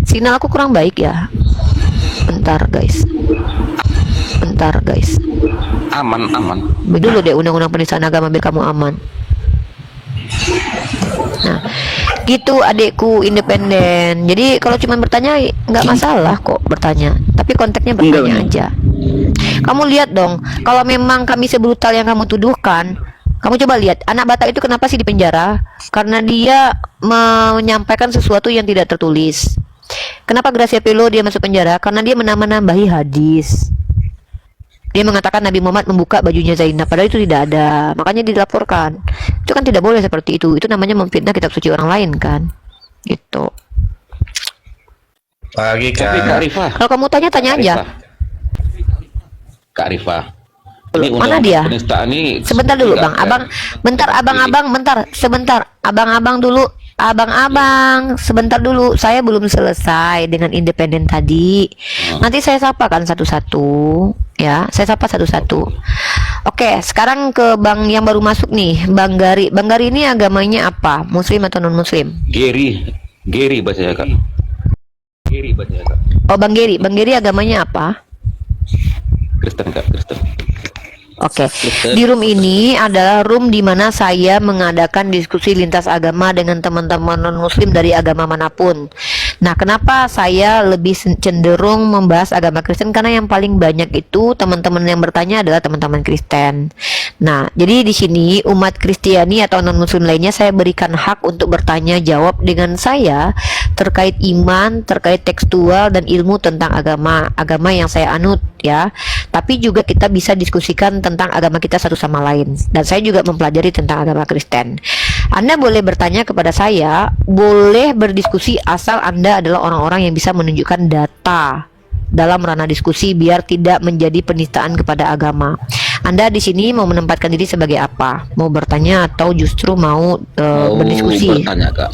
Signal aku kurang baik ya. Bentar guys. Aman. Dulu deh Undang-Undang Penistaan Agama biar kamu aman. Nah, gitu adekku independen. Jadi kalau cuma bertanya nggak masalah kok bertanya. Tapi konteksnya bertanya aja. Kamu lihat dong, kalau memang kami sebrutal yang kamu tuduhkan, kamu coba lihat anak Batak itu kenapa sih dipenjara? Karena dia menyampaikan sesuatu yang tidak tertulis. Kenapa Gracia Pelo dia masuk penjara? Karena dia menambah-nambahi hadis. Dia mengatakan Nabi Muhammad membuka bajunya Zainab, padahal itu tidak ada. Makanya dilaporkan. Itu kan tidak boleh seperti itu. Itu namanya memfitnah kitab suci orang lain kan. Gitu. Pagi Kak. Kalau kamu tanya aja. Kak Rifah. Mana undang-undang dia? penistaan ini Sebentar dulu enggak, bang, abang, bentar enggak abang-abang, bentar, sebentar, abang-abang dulu, abang-abang, sebentar dulu, saya belum selesai dengan independen tadi. Nanti saya sapa kan satu-satu, ya, saya sapa satu-satu. Oke, sekarang ke bang yang baru masuk nih, bang Gari. Bang Gari ini agamanya apa? Muslim atau non Muslim? Gary bacanya Kak. Gary bacanya Kak. Oh bang Gary agamanya apa? Kristen Kak, Kristen. Oke, di room ini adalah room di mana saya mengadakan diskusi lintas agama dengan teman-teman non-muslim dari agama manapun. Nah, kenapa saya lebih cenderung membahas agama Kristen? Karena yang paling banyak itu teman-teman yang bertanya adalah teman-teman Kristen. Nah, jadi di sini umat Kristiani atau non-muslim lainnya saya berikan hak untuk bertanya jawab dengan saya terkait iman, terkait tekstual dan ilmu tentang agama yang saya anut, ya. Tapi juga kita bisa diskusikan tentang agama kita satu sama lain, dan saya juga mempelajari tentang agama Kristen. Anda boleh bertanya kepada saya, boleh berdiskusi asal Anda adalah orang-orang yang bisa menunjukkan data dalam ranah diskusi biar tidak menjadi penistaan kepada agama. Anda di sini mau menempatkan diri sebagai apa? Mau bertanya atau justru mau berdiskusi? Bertanya Kak.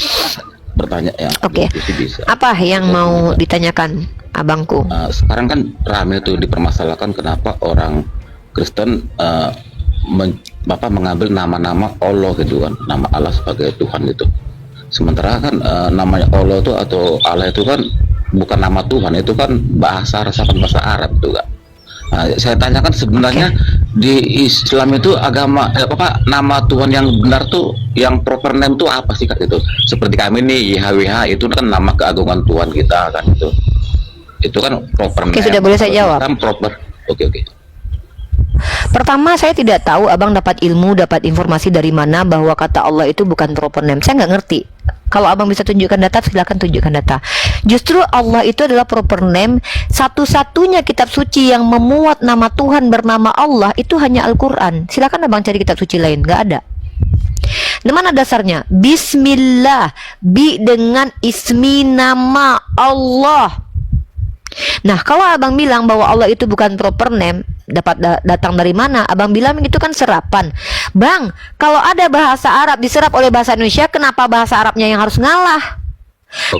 Bertanya ya. Oke. Bisa. Apa yang mau ditanyakan, abangku? Sekarang kan ramai tuh dipermasalahkan kenapa orang Kristen mengambil nama-nama Allah gitu kan, nama Allah sebagai Tuhan gitu. Sementara kan namanya Allah itu atau Allah itu kan bukan nama Tuhan, itu kan bahasa resapan bahasa Arab itu kan. Nah, saya tanyakan sebenarnya di Islam itu agama nama Tuhan yang benar tuh, yang proper name tuh apa sih Kak itu? Seperti kami nih YHWH itu kan nama keagungan Tuhan kita kan itu. Itu kan proper name. Oke, sudah boleh saya jawab. Kan proper. Oke. Pertama, saya tidak tahu abang dapat ilmu, dapat informasi dari mana bahwa kata Allah itu bukan proper name. Saya nggak ngerti. Kalau abang bisa tunjukkan data, silakan tunjukkan data. Justru Allah itu adalah proper name. Satu-satunya kitab suci yang memuat nama Tuhan bernama Allah itu hanya Al-Quran. Silakan abang cari kitab suci lain, nggak ada. Di mana dasarnya? Bismillah, bi dengan ismi nama Allah. Nah, kalau abang bilang bahwa Allah itu bukan proper name, datang dari mana? Abang bilang itu kan serapan. Bang, kalau ada bahasa Arab diserap oleh bahasa Indonesia, kenapa bahasa Arabnya yang harus ngalah?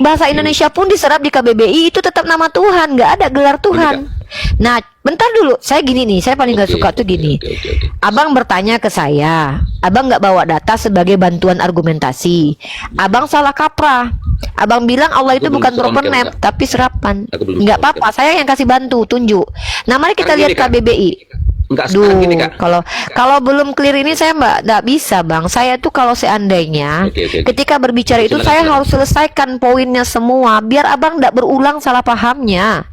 Bahasa Indonesia pun diserap di KBBI itu tetap nama Tuhan, nggak ada gelar Tuhan. Nah, bentar dulu, saya gini nih, saya paling nggak suka tuh gini. Abang bertanya ke saya, abang nggak bawa data sebagai bantuan argumentasi. Abang salah kaprah. Abang bilang Allah itu bukan proper name, tapi serapan. Nggak apa-apa, saya yang kasih bantu, tunjuk. Nah, mari kita lihat KBBI. Kalau belum clear ini saya nggak bisa bang. Saya tuh kalau seandainya ketika berbicara itu saya harus selesaikan poinnya semua, biar abang nggak berulang salah pahamnya.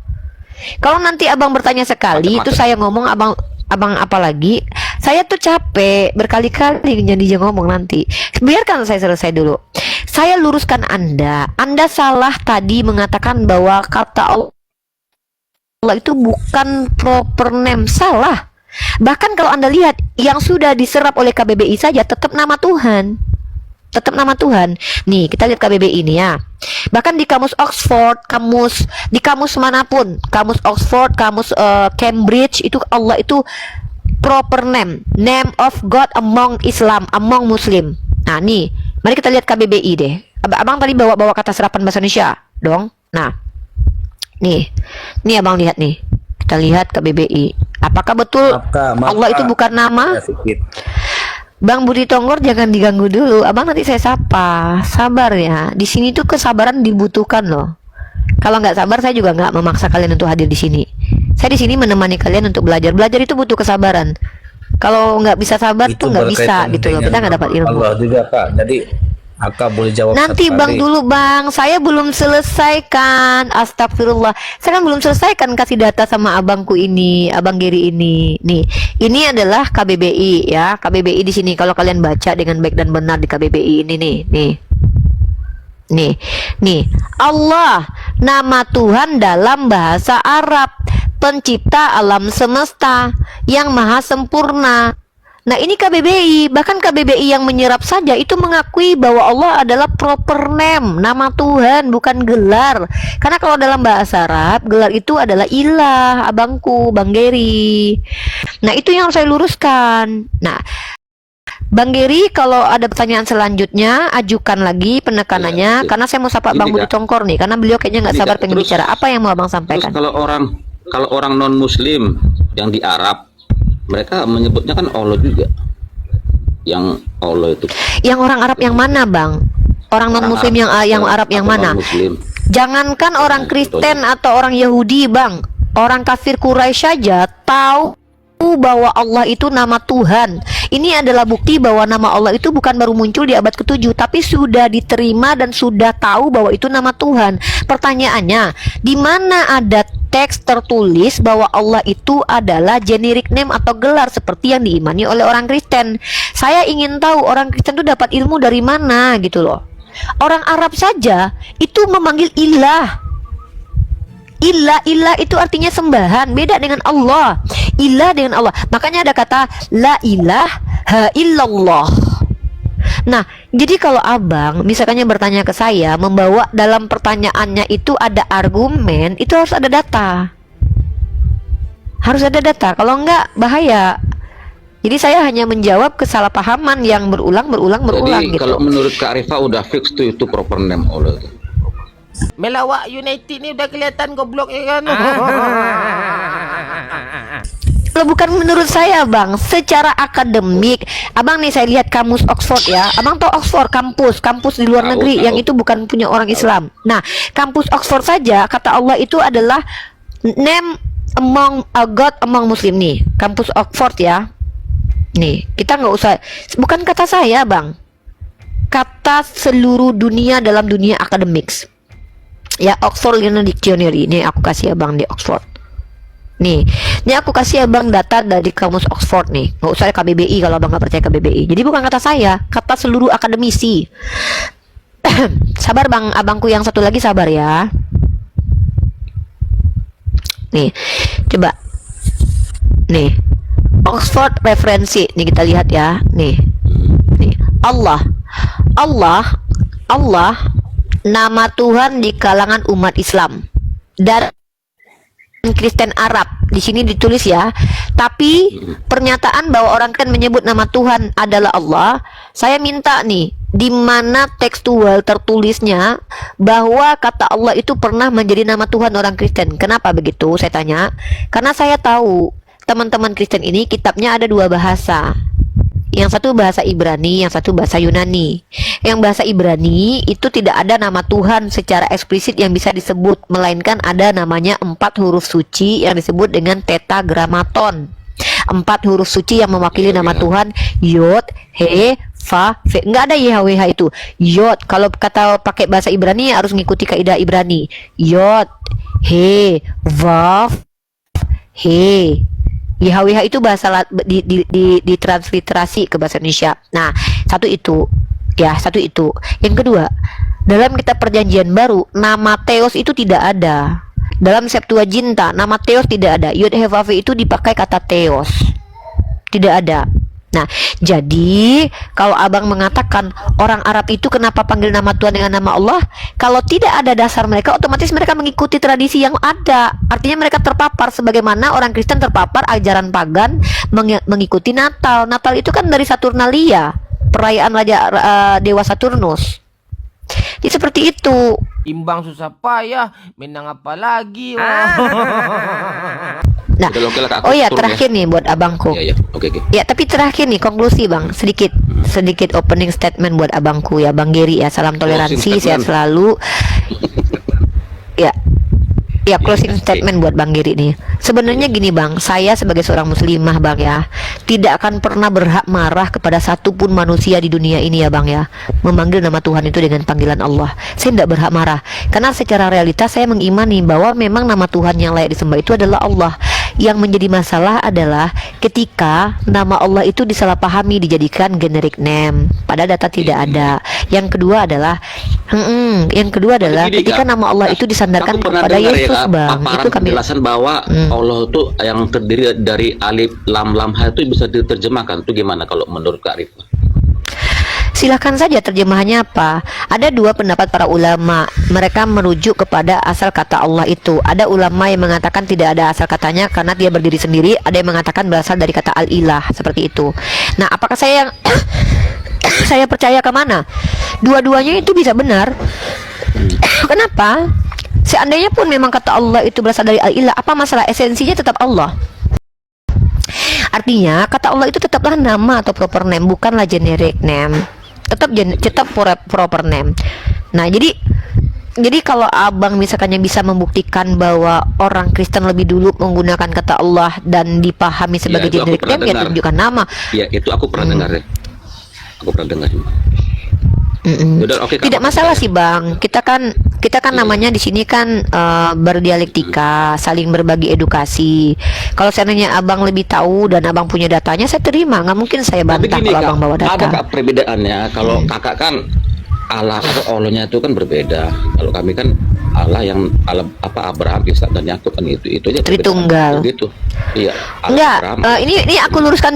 Kalau nanti abang bertanya sekali, itu saya ngomong abang apalagi, saya tuh capek berkali-kali jadi ngomong nanti. Biarkan saya selesai dulu. Saya luruskan Anda salah tadi mengatakan bahwa kata Allah itu bukan proper name, salah. Bahkan kalau Anda lihat yang sudah diserap oleh KBBI saja tetap nama Tuhan. Tetap nama Tuhan. Nih, kita lihat KBBI ini ya. Bahkan di kamus Oxford, di kamus manapun, kamus Oxford, kamus Cambridge, itu Allah itu proper name, name of God among Islam, among Muslim. Nah, nih, mari kita lihat KBBI deh. Abang tadi bawa kata serapan bahasa Indonesia dong. Nah, nih abang lihat nih. Kita lihat KBBI. Apakah betul Allah itu bukan nama? Bang Budi Tonggor jangan diganggu dulu. Abang nanti saya sapa. Sabar ya. Di sini tuh kesabaran dibutuhkan loh. Kalau nggak sabar saya juga nggak memaksa kalian untuk hadir di sini. Saya di sini menemani kalian untuk belajar. Belajar itu butuh kesabaran. Kalau nggak bisa sabar itu tuh nggak bisa gitu loh. Kita nggak dapat ilmu. Allah juga Kak. Jadi Aka boleh jawab nanti bang dulu bang, saya belum selesaikan. Astagfirullah, saya kan belum selesaikan kasih data sama abangku ini, abang Giri ini. Nih, ini adalah KBBI ya, KBBI di sini. Kalau kalian baca dengan baik dan benar di KBBI ini nih. Allah, nama Tuhan dalam bahasa Arab, pencipta alam semesta, yang maha sempurna. Nah ini KBBI, bahkan KBBI yang menyerap saja itu mengakui bahwa Allah adalah proper name, nama Tuhan, bukan gelar. Karena kalau dalam bahasa Arab, gelar itu adalah ilah, abangku, Bang Geri. Nah itu yang harus saya luruskan. Nah Bang Geri, kalau ada pertanyaan selanjutnya, ajukan lagi penekanannya, Ya, karena saya mau sapa ini Bang Budi Kak. Tongkor nih, karena beliau kayaknya nggak Ini, sabar Kak. pengen Terus- bicara. Apa yang mau Abang Terus sampaikan? kalau orang non Muslim yang di Arab, mereka menyebutnya kan Allah juga. Yang Allah itu. Yang orang Arab yang mana, Bang? Orang non Muslim yang Arab yang atau mana? non-Muslim. Jangankan orang Nah, Kristen atau orang Yahudi, Bang. Orang kafir Quraisy saja tahu bahwa Allah itu nama Tuhan. Ini adalah bukti bahwa nama Allah itu bukan baru muncul di abad ke-7, tapi sudah diterima dan sudah tahu bahwa itu nama Tuhan. Pertanyaannya, di mana ada teks tertulis bahwa Allah itu adalah generic name atau gelar seperti yang diimani oleh orang Kristen? Saya ingin tahu orang Kristen itu dapat ilmu dari mana gitu loh. Orang Arab saja itu memanggil ilah. Ilah itu artinya sembahan, beda dengan Allah. Ilah dengan Allah. Makanya ada kata la ilaha illallah. Nah, jadi kalau Abang misalkannya bertanya ke saya, membawa dalam pertanyaannya itu ada argumen, itu harus ada data. Harus ada data, kalau enggak bahaya. Jadi saya hanya menjawab kesalahpahaman yang berulang Jadi gitu. kalau menurut Kak Rifa udah fix tuh itu proper name Allah itu. Melawak United ni udah kelihatan goblok ya kan. Kalau bukan menurut saya, Bang, secara akademik, Abang nih saya lihat kamus Oxford ya. Abang tahu Oxford, kampus di luar Tahu, negeri tahu. yang itu bukan punya orang Islam. Nah, kampus Oxford saja kata Allah itu adalah name among a God among Muslim nih. Kampus Oxford ya. Nih, kita nggak usah, bukan kata saya, Bang. Kata seluruh dunia dalam dunia akademiks. Ya, Oxford Dictionary. Ini aku kasih Abang di Oxford. Nih, ini aku kasih Abang data dari kamus Oxford nih. Nggak usah KBBI kalau Abang nggak percaya KBBI. Jadi bukan kata saya, kata seluruh akademisi. Sabar Bang, abangku yang satu lagi sabar ya. Nih, coba. Nih, Oxford referensi. Nih kita lihat ya. Nih, Allah, nama Tuhan di kalangan umat Islam dan Kristen Arab. Di sini ditulis ya. Tapi pernyataan bahwa orang kan menyebut nama Tuhan adalah Allah, saya minta nih, di mana tekstual tertulisnya bahwa kata Allah itu pernah menjadi nama Tuhan orang Kristen. Kenapa begitu? Saya tanya. Karena saya tahu teman-teman Kristen ini kitabnya ada dua bahasa. Yang satu bahasa Ibrani, yang satu bahasa Yunani. Yang bahasa Ibrani itu tidak ada nama Tuhan secara eksplisit yang bisa disebut, melainkan ada namanya 4 huruf suci yang disebut dengan tetragrammaton. 4 huruf suci yang mewakili nama Tuhan, Yod, He, Fa, Fe. Nggak ada YHWH itu. Yod, kalau kata pakai bahasa Ibrani harus mengikuti kaidah Ibrani. Yod, He, Vav, He. YHWH itu bahasa ditransliterasi ke bahasa Indonesia. Nah, satu itu. Yang kedua, dalam kitab perjanjian baru, nama Theos itu tidak ada. Dalam Septuaginta, nama Theos tidak ada. Yod He Vav He itu dipakai kata Theos. Tidak ada. Nah, jadi kalau Abang mengatakan orang Arab itu kenapa panggil nama Tuhan dengan nama Allah? Kalau tidak ada dasar mereka, otomatis mereka mengikuti tradisi yang ada. Artinya mereka terpapar sebagaimana orang Kristen terpapar ajaran pagan mengikuti Natal. Natal itu kan dari Saturnalia, perayaan raja dewa Saturnus. Jadi seperti itu. Imbang susah payah, menang apa lagi? Nah, Udah oke lah, Kak, aku oh ya turun terakhir nih buat abangku. Iya, oke. Ya, tapi terakhir nih konklusi Bang, sedikit opening statement buat abangku ya, Bang Geri ya. Salam toleransi, Closing sehat statement. selalu. Ya, closing statement buat Bang Geri nih. Sebenarnya gini Bang, saya sebagai seorang muslimah Bang ya, tidak akan pernah berhak marah kepada satupun manusia di dunia ini ya Bang ya, memanggil nama Tuhan itu dengan panggilan Allah. Saya tidak berhak marah, karena secara realitas saya mengimani bahwa memang nama Tuhan yang layak disembah itu adalah Allah. Yang menjadi masalah adalah ketika nama Allah itu disalahpahami, dijadikan generic name, pada data tidak ada. Yang kedua adalah Yang kedua adalah Gini, ketika Kak. nama Allah itu disandarkan Aku pernah kepada dengar Yesus, Kak, Bang. paparan Itu kami penjelasan bahwa Allah itu yang terdiri dari alif lam lam ha itu bisa diterjemahkan. Itu gimana kalau menurut Kak Arif? Silakan saja terjemahannya apa. Ada dua pendapat para ulama. Mereka merujuk kepada asal kata Allah itu. Ada ulama yang mengatakan tidak ada asal katanya karena dia berdiri sendiri. Ada yang mengatakan berasal dari kata al-ilah, seperti itu. Nah, apakah saya yang saya percaya ke mana? Dua-duanya itu bisa benar. Kenapa? Seandainya pun memang kata Allah itu berasal dari al-ilah, apa masalah? Esensinya tetap Allah. Artinya kata Allah itu tetaplah nama atau proper name, bukanlah generic name. Tetap proper name. Nah, jadi kalau abang misalkannya bisa membuktikan bahwa orang Kristen lebih dulu menggunakan kata Allah dan dipahami sebagai itu aku generic pernah name, ya dengar. tunjukkan nama. Ya, itu aku pernah dengar ya. Aku pernah dengar. Yaudah, oke, Kak, Tidak makasih masalah ya. sih, Bang. Kita kan namanya di sini kan berdialektika, saling berbagi edukasi. Kalau seandainya abang lebih tahu dan abang punya datanya, saya terima. Nggak mungkin saya Tapi bantah gini, kalau Kak, abang bawa ada data. Kak perbedaannya. Kalau kakak kan Allah atau Allahnya itu kan berbeda. Kalau kami kan Allah yang Allah apa Abraham, Ishak dan Yakub kan itu aja. Tritunggal. Gitu. Iya. Enggak, Abraham. ini aku luruskan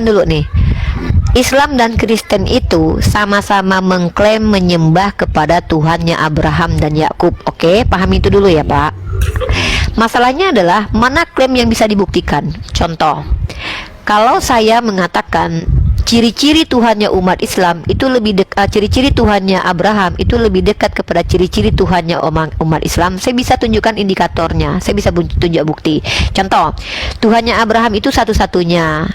dulu nih. Islam dan Kristen itu sama-sama mengklaim menyembah kepada Tuhannya Abraham dan Yakub. Oke, pahami itu dulu ya, Pak. Masalahnya adalah mana klaim yang bisa dibuktikan. Contoh, kalau saya mengatakan ciri-ciri Tuhannya umat Islam itu lebih dekat, ciri-ciri Tuhannya Abraham itu lebih dekat kepada ciri-ciri Tuhannya umat Islam, saya bisa tunjukkan indikatornya, saya bisa tunjuk bukti. Contoh, Tuhannya Abraham itu satu-satunya.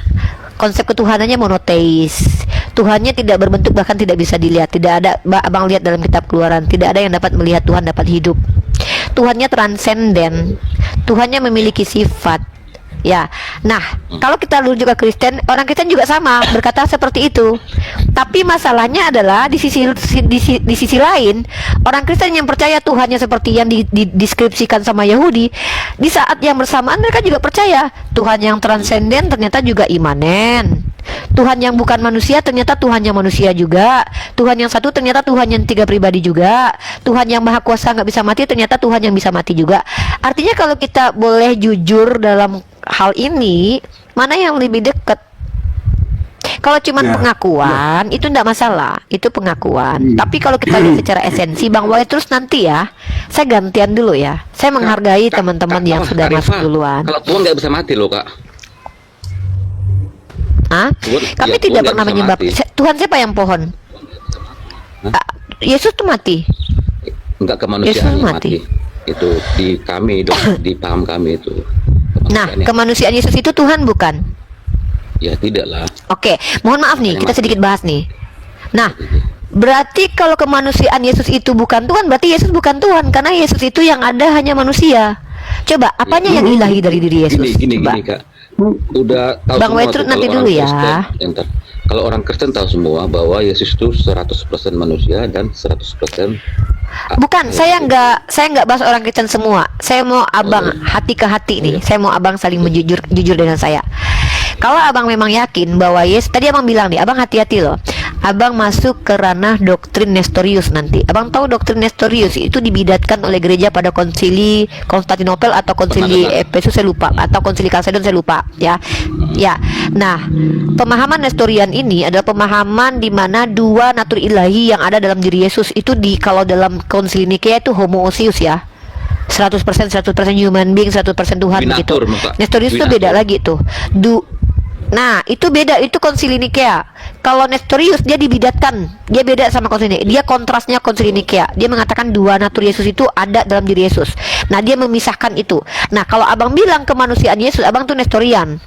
Konsep ketuhanannya monoteis. Tuhannya tidak berbentuk, bahkan tidak bisa dilihat. Tidak ada, abang lihat dalam kitab Keluaran, tidak ada yang dapat melihat Tuhan dapat hidup. Tuhannya transenden. Tuhannya memiliki sifat. Ya, nah kalau kita rujuk ke Kristen, orang Kristen juga sama berkata seperti itu. Tapi masalahnya adalah di sisi lain, orang Kristen yang percaya Tuhannya seperti yang dideskripsikan sama Yahudi, di saat yang bersamaan mereka juga percaya Tuhan yang transenden ternyata juga imanen. Tuhan yang bukan manusia ternyata Tuhan yang manusia juga. Tuhan yang satu ternyata Tuhan yang tiga pribadi juga. Tuhan yang maha kuasa nggak bisa mati ternyata Tuhan yang bisa mati juga. Artinya kalau kita boleh jujur dalam hal ini, mana yang lebih dekat? Kalau cuman pengakuan itu enggak masalah, itu pengakuan. Tapi kalau kita lihat secara esensi, Bang Wai terus nanti ya, saya gantian dulu ya. Saya menghargai teman-teman yang sudah masuk duluan. Kalau Tuhan nggak bisa mati loh, Kak. Hah? Kami Tuhan tidak nggak pernah bisa menyembah mati. Tuhan siapa yang pohon? Yesus tuh mati. Enggak kemanusiaan Yesus yang mati. mati. Itu di kami, di paham kami itu. Nah, Kemanusiaan yang- kemanusiaan Yesus itu Tuhan bukan? ya tidak lah. Oke, mohon maaf nih, kita sedikit bahas nih. Nah, berarti kalau kemanusiaan Yesus itu bukan Tuhan, berarti Yesus bukan Tuhan, karena Yesus itu yang ada hanya manusia. Coba, apanya yang ilahi dari diri Yesus? Gini, Coba. Kak. Udah tahu Bang semua Wetrud tuh nanti kalau dulu orang ya. Kristen, entar. Kalau orang Kristen tahu semua bahwa Yesus itu 100% manusia dan 100% Bukan, saya nggak bahas orang Kristen semua. Saya mau abang hati ke hati nih. Saya mau abang saling jujur dengan saya. Kalau abang memang yakin bahwa Yesus, tadi abang bilang nih, abang hati-hati loh. Abang masuk ke ranah doktrin Nestorius nanti. Abang tahu doktrin Nestorius itu dibidatkan oleh gereja pada konsili Konstantinopel atau konsili Efesus, saya lupa, atau konsili Kalsedon, saya lupa ya. Ya. Nah, pemahaman Nestorian ini adalah pemahaman di mana dua natur ilahi yang ada dalam diri Yesus itu kalau dalam konsili Nikea itu homoousios ya. 100% human being, 100% Tuhan begitu. Binatur, Pak. Nestorius itu beda lagi tuh. Nah, itu beda, itu konsili Nikea. Kalau Nestorius dia dibidatkan, dia beda sama konsili Nikea. Dia kontrasnya konsili Nikea. Dia mengatakan dua natur Yesus itu ada dalam diri Yesus. Nah, dia memisahkan itu. Nah, kalau abang bilang kemanusiaan Yesus, abang tuh Nestorian.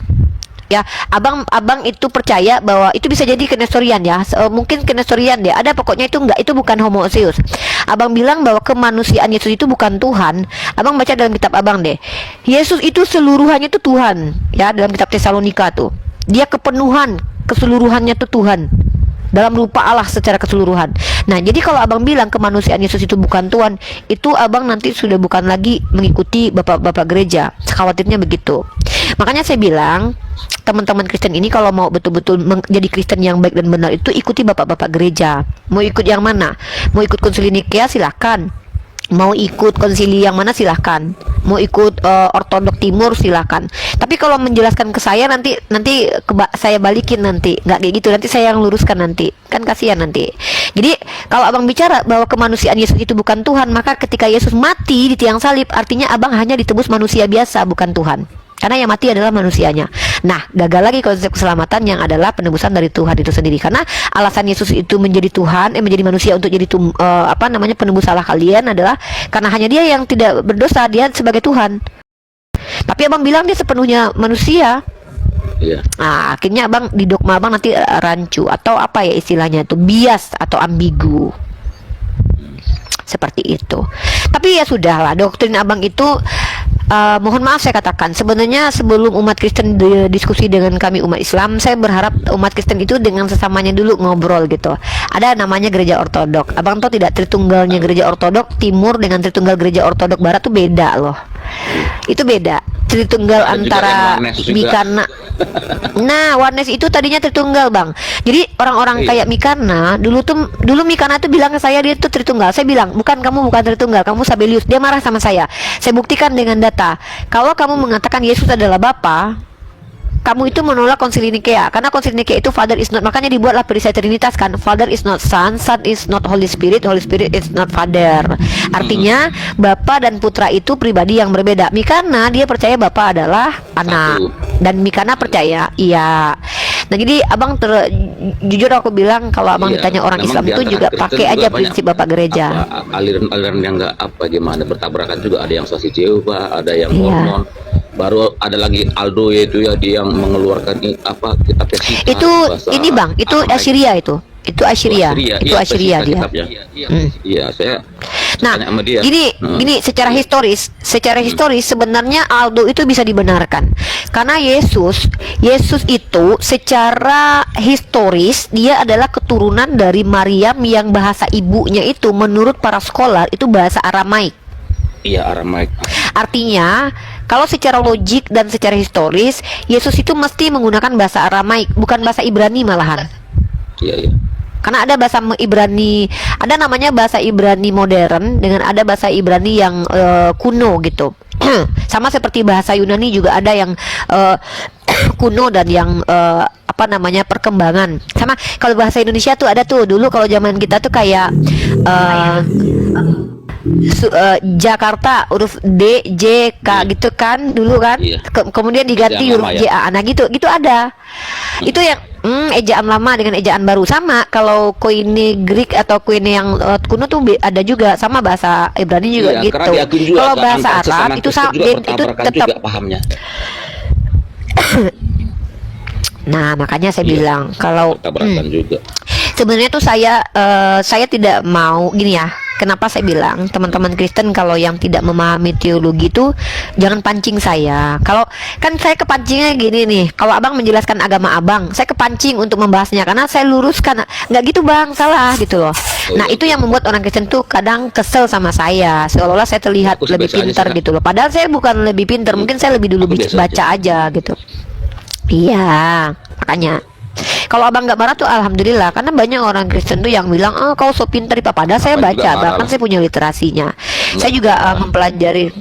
Ya, abang itu percaya bahwa itu bisa jadi kenestorian ya. Mungkin kenestorian deh. Ada pokoknya itu enggak, itu bukan homoousios. Abang bilang bahwa kemanusiaan Yesus itu bukan Tuhan. Abang baca dalam kitab abang deh. Yesus itu seluruhannya itu Tuhan. Ya, dalam kitab Tesalonika tuh. Dia kepenuhan, keseluruhannya itu Tuhan. Dalam rupa Allah secara keseluruhan. Nah, jadi kalau abang bilang kemanusiaan Yesus itu bukan Tuhan, itu abang nanti sudah bukan lagi mengikuti bapak-bapak gereja. Khawatirnya begitu. Makanya saya bilang, teman-teman Kristen ini kalau mau betul-betul menjadi Kristen yang baik dan benar itu ikuti bapak-bapak gereja. Mau ikut yang mana? Mau ikut konsili Nikea silahkan. Mau ikut konsili yang mana silahkan. Mau ikut ortodok timur silahkan. Tapi kalau menjelaskan ke saya nanti saya balikin nanti. Nggak kayak gitu, nanti saya yang luruskan nanti. Kan kasihan nanti. Jadi kalau abang bicara bahwa kemanusiaan Yesus itu bukan Tuhan, maka ketika Yesus mati di tiang salib, artinya abang hanya ditebus manusia biasa, bukan Tuhan. Karena yang mati adalah manusianya. Nah, gagal lagi konsep keselamatan yang adalah penebusan dari Tuhan itu sendiri. Karena alasan Yesus itu menjadi Tuhan, menjadi manusia untuk jadi penebus salah kalian adalah karena hanya Dia yang tidak berdosa, Dia sebagai Tuhan. Tapi abang bilang Dia sepenuhnya manusia. Iya. Nah, akhirnya abang di dogma abang nanti rancu atau apa ya istilahnya itu, bias atau ambigu. Seperti itu. Tapi ya sudahlah, doktrin abang itu mohon maaf saya katakan, sebenarnya sebelum umat Kristen diskusi dengan kami umat Islam, saya berharap umat Kristen itu dengan sesamanya dulu ngobrol gitu. Ada namanya gereja ortodok. Abang tahu tidak, Tritunggalnya gereja ortodok timur dengan Tritunggal gereja ortodok barat tuh beda loh. Itu beda. Tritunggal Ada antara Mikana. Nah, Warnes itu tadinya Tritunggal, Bang. Jadi orang-orang kayak Mikana dulu Mikana tuh bilang ke saya dia tuh Tritunggal. Saya bilang, "Kamu bukan Tritunggal, kamu Sabelius." Dia marah sama saya. Saya buktikan dengan data. Kalau kamu mengatakan Yesus adalah Bapa, kamu itu menolak konsili Nikea. Karena konsili Nikea itu Father is not, makanya dibuatlah perisai Trinitas kan. Father is not Son, Son is not Holy Spirit, Holy Spirit is not Father. Artinya Bapa dan Putra itu pribadi yang berbeda. Mikana dia percaya Bapa adalah anak, dan Mikana percaya iya. Nah jadi abang jujur aku bilang kalau abang Iya, ditanya orang memang Islam di itu antara juga Kristen pakai juga aja banyak prinsip Bapak gereja. Aliran-aliran yang nggak apa gimana bertabrakan juga, ada yang Saksi Jehovah, ada yang Iya. Mormon, baru ada lagi Aldo itu ya, dia yang mengeluarkan kitab Pesita, Itu bahasa ini Bang, itu Aramaic. Assyria itu Assyria, itu iya, Assyria Pesita dia. kitabnya. Iya, saya Nah, tanya sama dia. gini secara historis sebenarnya Aldo itu bisa dibenarkan. Karena Yesus itu secara historis dia adalah keturunan dari Maryam yang bahasa ibunya itu menurut para scholar itu bahasa Aramaik. Iya, Aramaik. Artinya, kalau secara logik dan secara historis, Yesus itu mesti menggunakan bahasa Aramaik, bukan bahasa Ibrani malahan. Iya. Karena ada bahasa Ibrani, ada namanya bahasa Ibrani modern dengan ada bahasa Ibrani yang kuno gitu. Sama seperti bahasa Yunani juga ada yang kuno dan yang perkembangan. Sama kalau bahasa Indonesia tuh ada tuh dulu kalau zaman kita tuh kayak Jakarta huruf D J K gitu kan dulu kan. Iya. Kemudian diganti Ejaan huruf lama J A. Nah gitu ada. Itu yang ejaan lama dengan ejaan baru sama. Kalau koine Greek atau koine yang kuno tuh ada juga sama bahasa Ibrani juga Iya, gitu. karena diakui juga Kalau kan, bahasa antar Arab sesama itu Kristen juga itu bertabrakan tetap. juga pahamnya. Nah makanya saya Iya. bilang kalau Bertabrakan juga. sebenarnya tuh saya tidak mau gini ya. Kenapa saya bilang teman-teman Kristen kalau yang tidak memahami teologi itu jangan pancing saya. Kalau kan saya kepancingnya gini nih. Kalau abang menjelaskan agama abang, saya kepancing untuk membahasnya karena saya luruskan. Nggak gitu bang, salah gitu loh. Nah itu yang membuat orang Kristen tuh kadang kesel sama saya. Seolah-olah saya terlihat Aku sih lebih biasa aja, pintar Sarah. gitu loh. Padahal saya bukan lebih pintar. Mungkin saya lebih dulu Aku biasa baca aja gitu. Iya, makanya. Kalau abang nggak marah tuh alhamdulillah, karena banyak orang Kristen tuh yang bilang, "Oh, kau so pintar Pak." Padahal saya Abang juga baca, marah bahkan lah. saya punya literasinya. Saya juga mempelajari.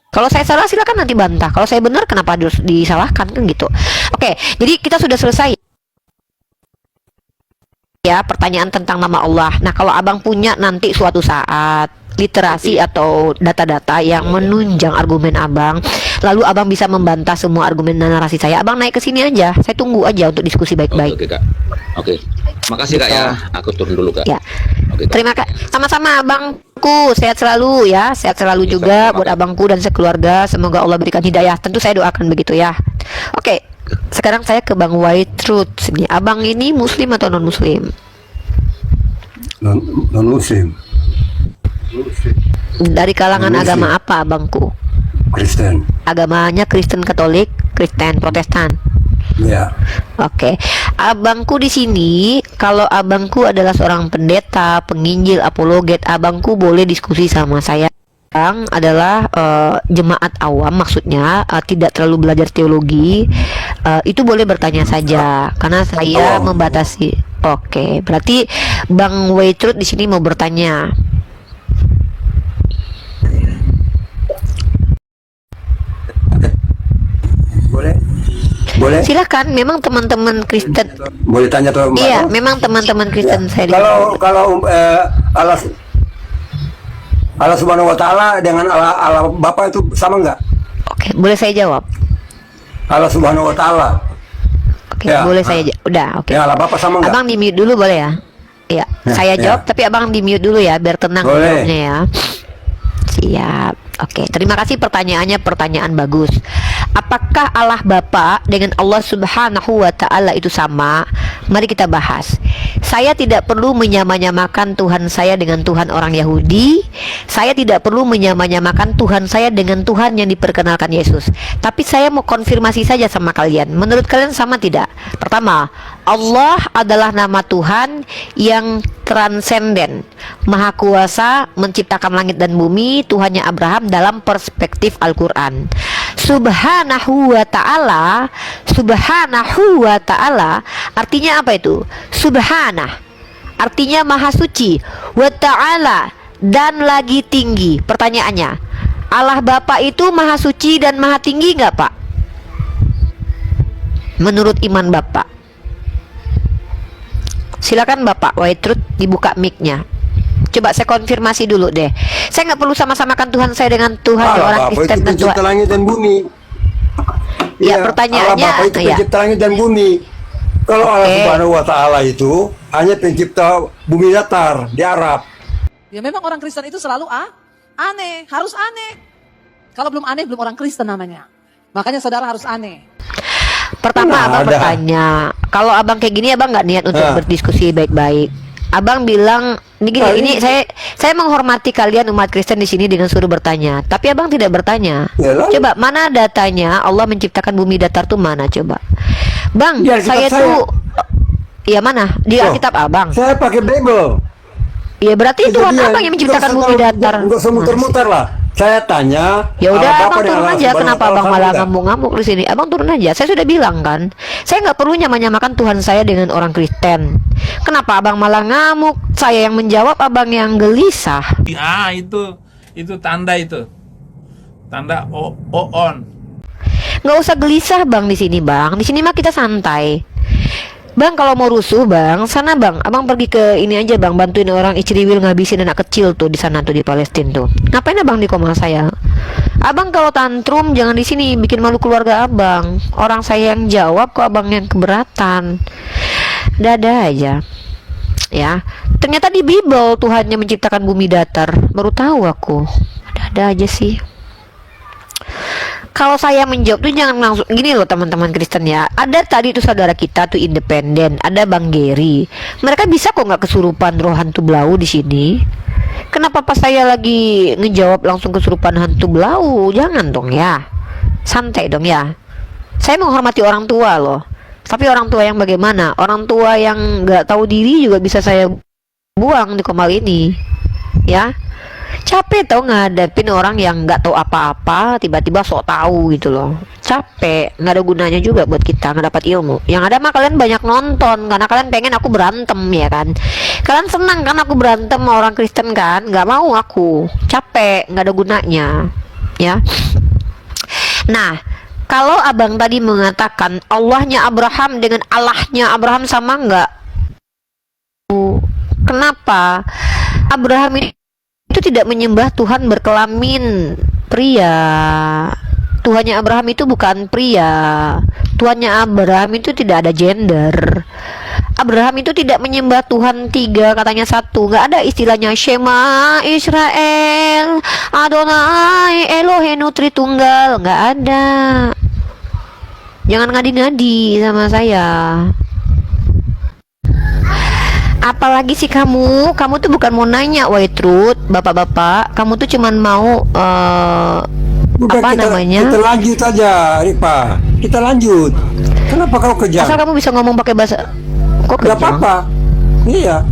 Kalau saya salah silakan nanti bantah. Kalau saya benar kenapa harus disalahkan kan gitu. Oke, jadi kita sudah selesai ya pertanyaan tentang nama Allah. Nah, kalau abang punya nanti suatu saat literasi atau data-data yang menunjang argumen abang, lalu abang bisa membantah semua argumen dan narasi saya, abang naik ke sini aja. Saya tunggu aja untuk diskusi baik-baik. Oke, Kak. Oke. Makasih Kak ya. Aku turun dulu Kak. Ya. Oke, Kak. Terima kasih. Sama-sama abangku, sehat selalu ya. Sehat selalu Iya, juga sama-sama. buat abangku dan sekeluarga. Semoga Allah berikan hidayah. Tentu saya doakan begitu ya. Oke. Sekarang saya ke Bang White Truth. Ini abang ini muslim atau non muslim? non muslim Dari kalangan Non-Muslim. agama apa abangku? Kristen Agamanya Kristen Katolik, Kristen Protestan. Ya. Oke, abangku di sini, kalau abangku adalah seorang pendeta, penginjil, apologet, abangku boleh diskusi sama saya. Abang adalah jemaat awam, maksudnya tidak terlalu belajar teologi, itu boleh bertanya saja, karena saya membatasi. Oke, berarti Bang Waitrud di sini mau bertanya. Boleh? Boleh? Silakan, memang teman-teman Kristen. Boleh tanya tuh Mbak? Iya, memang teman-teman Kristen saya. Kalau Allah Allah Subhanahu Wa Taala dengan Allah Bapa itu sama nggak? Oke, boleh saya jawab? Allah Subhanahu Wa Taala. Oke, Ya, boleh saya udah, oke. Ya Allah Bapa sama nggak? Abang di mute dulu boleh ya? Iya, Ya, saya ya. jawab tapi abang di mute dulu ya biar tenang Boleh. jawabnya ya. Siap. Oke, terima kasih pertanyaannya, pertanyaan bagus. Apakah Allah Bapa dengan Allah Subhanahu wa taala itu sama? Mari kita bahas. Saya tidak perlu menyamanyamakan Tuhan saya dengan Tuhan orang Yahudi. Saya tidak perlu menyamanyamakan Tuhan saya dengan Tuhan yang diperkenalkan Yesus. Tapi saya mau konfirmasi saja sama kalian. Menurut kalian sama tidak? Pertama, Allah adalah nama Tuhan yang transenden, Maha Kuasa, menciptakan langit dan bumi, Tuhannya Abraham dalam perspektif Al-Quran. Subhanahu wa ta'ala, Subhanahu wa ta'ala artinya apa itu? Subhanah artinya maha suci, wa ta'ala dan lagi tinggi. Pertanyaannya, Allah Bapa itu maha suci dan maha tinggi nggak Pak? Menurut iman Bapak. Silakan Bapak Waitrud, dibuka mic-nya. Coba saya konfirmasi dulu deh. Saya nggak perlu sama-samakan Tuhan saya dengan Tuhan orang Bapa Kristen itu dan Tuhan. pencipta langit dan bumi. Ya, Iya, pertanyaannya, Allah Bapa itu ya. pencipta langit dan bumi. Kalau Allah Oke. Subhanahu Wa Taala itu hanya pencipta bumi datar di Arab. Ya memang orang Kristen itu selalu aneh, harus aneh. Kalau belum aneh belum orang Kristen namanya. Makanya saudara harus aneh. Pertama Mana abang ada. bertanya, kalau abang kayak gini abang nggak niat untuk berdiskusi baik-baik. Abang bilang, ini saya menghormati kalian umat Kristen di sini dengan suruh bertanya, tapi abang tidak bertanya. Yalah. Coba mana datanya Allah menciptakan bumi datar tuh mana coba? Bang, Di Alkitab saya saya. tuh ya mana? Di Loh, Alkitab abang. Saya pakai Bible. Ya berarti Tuhan Kejadian. abang yang menciptakan bumi datar. Enggak semuter-muter lah. Saya tanya. Ya udah Allah Bapa abang dengan turun Allah aja. Subhanahu Kenapa Wa Taala abang sama malah nggak? ngamuk-ngamuk di sini? Abang turun aja. Saya sudah bilang kan, saya nggak perlu nyamakan Tuhan saya dengan orang Kristen. Kenapa abang malah ngamuk? Saya yang menjawab, abang yang gelisah. Itu tanda on. Nggak usah gelisah bang di sini bang. Di sini mah kita santai. Bang kalau mau rusuh bang, sana bang, abang pergi ke ini aja bang, bantuin orang Icriwil ngabisin anak kecil tuh di sana tuh di Palestina tuh. Ngapain abang di koma saya? Abang kalau tantrum jangan di sini, bikin malu keluarga abang. Orang saya yang jawab kok abang yang keberatan. Dada aja. Ya, ternyata di Bible Tuhannya menciptakan bumi datar. Baru tahu aku. Dada aja sih. Kalau saya menjawab tuh jangan langsung gini loh teman-teman Kristen ya. Ada tadi tuh saudara kita tuh independen, ada Bang Geri. Mereka bisa kok nggak kesurupan roh hantu belau di sini. Kenapa pas saya lagi ngejawab langsung kesurupan hantu belau? Jangan dong ya. Santai dong ya. Saya menghormati orang tua loh. Tapi orang tua yang bagaimana? Orang tua yang nggak tahu diri juga bisa saya buang di komal ini. Ya. Capek tau ngadepin orang yang nggak tahu apa-apa tiba-tiba sok tahu gitu loh. Capek, nggak ada gunanya juga buat kita nggak dapat ilmu. Yang ada mah kalian banyak nonton karena kalian pengen aku berantem ya kan. Kalian senang kan aku berantem sama orang Kristen kan? Nggak mau aku, capek, nggak ada gunanya ya. Nah, kalau abang tadi mengatakan Allahnya Abraham dengan Allahnya Abraham sama nggak? Kenapa? Abraham ini itu tidak menyembah Tuhan berkelamin pria. Tuhannya Abraham itu bukan pria. Tuhannya Abraham itu tidak ada gender. Abraham itu tidak menyembah Tuhan tiga, katanya satu. Nggak ada istilahnya Shema Israel Adonai Elohenu Tritunggal. Nggak ada. Jangan ngadi-ngadi sama saya. Apalagi sih kamu tuh bukan mau nanya Waitrud, bapak-bapak, kamu tuh cuman mau Udah apa namanya? Kita lanjut aja, Ripa. Kita lanjut. Kenapa kau kejar? Asal kamu bisa ngomong pakai bahasa. Kok Gak kejam? apa-apa. Iya.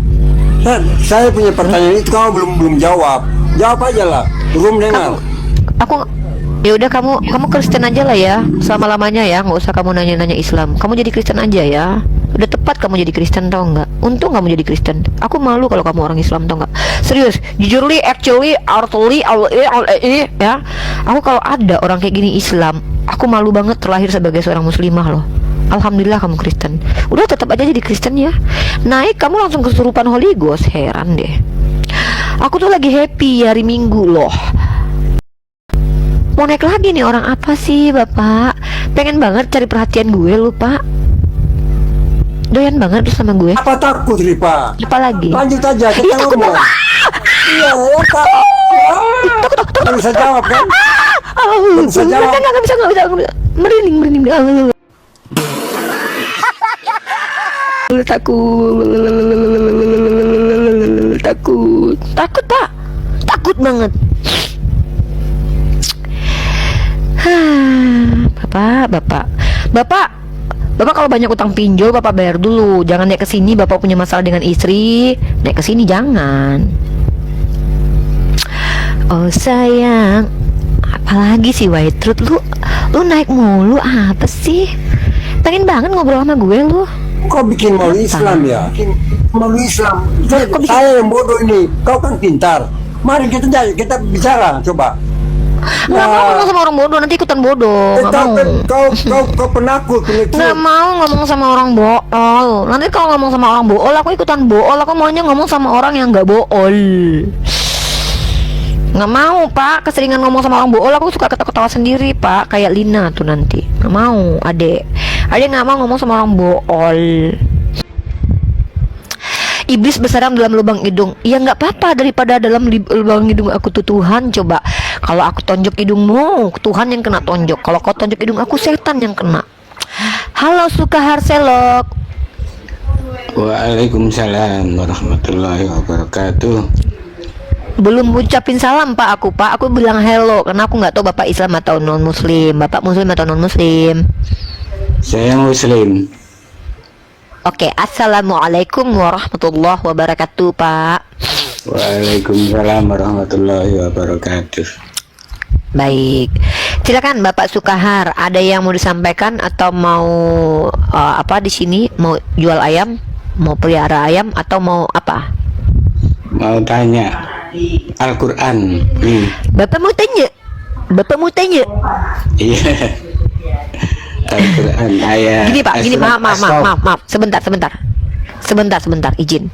Saya punya pertanyaan itu kamu belum jawab. Jawab aja lah. Belum dengar. Aku ya udah kamu Kristen aja lah ya selama lamanya ya, nggak usah kamu nanya-nanya Islam. Kamu jadi Kristen aja ya. Udah tepat kamu jadi Kristen, tau nggak? Untung kamu jadi Kristen. Aku malu kalau kamu orang Islam, tau nggak? Serius, jujurly, actually, artfully, ya. Aku kalau ada orang kayak gini Islam, aku malu banget terlahir sebagai seorang muslimah loh. Alhamdulillah kamu Kristen. Udah tetap aja jadi Kristen ya. Naik kamu langsung kesurupan Holy Ghost, heran deh. Aku tuh lagi happy hari Minggu loh. Mau naik lagi nih orang apa sih Bapak? Pengen banget cari perhatian gue lu Pak. Doyan banget sama gue. Apa takut, Ripa? Apa lagi? Lanjut aja, kita Ih, takut ngomong. banget. Iya, ya Pak. Nggak bisa jawab kan? Nggak bisa jawab. Nggak bisa. Merinding. Takut Pak. Takut banget. Bapak kalau banyak utang pinjol Bapak bayar dulu. Jangan naik ke sini Bapak punya masalah dengan istri. Naik ke sini jangan. Oh sayang, apalagi sih White Truth, lu naik mulu apa sih? Pengen banget ngobrol sama gue lu. Kau bikin malu Islam ya? Malu Islam. Saya yang bodoh ini. Kau kan pintar. Mari kita bicara, coba. Nggak mau ngomong sama orang bodoh, nanti ikutan bodoh. Nggak mau. Kau penakut. Nggak mau ngomong sama orang bool. Nanti kalau ngomong sama orang bool, aku ikutan bool. Aku maunya ngomong sama orang yang nggak bool. Nggak mau Pak, keseringan ngomong sama orang bool, aku suka ketawa-ketawa sendiri Pak. Kayak Lina tuh nanti. Nggak mau, adek nggak mau ngomong sama orang bool. Iblis bersarang dalam lubang hidung. Ya nggak apa-apa, daripada dalam lubang hidung aku tuh Tuhan. Coba kalau aku tonjok hidungmu, Tuhan yang kena tonjok. Kalau kau tonjok hidung aku, setan yang kena. Halo Sukahar Selok. Waalaikumsalam warahmatullahi wabarakatuh. Belum ucapin salam Pak aku bilang hello karena aku nggak tahu Bapak Islam atau non Muslim. Bapak Muslim atau non Muslim? Saya Muslim. Oke, assalamualaikum warahmatullahi wabarakatuh Pak. Waalaikumsalam warahmatullahi wabarakatuh. Baik, silakan Bapak Sukahar. Ada yang mau disampaikan atau mau apa di sini? Mau jual ayam? Mau pelihara ayam atau mau apa? Mau tanya Al-Quran nih. Bapak mau tanya? Iya. Al-Quran ayat. Gini Pak, maaf. Sebentar, izin.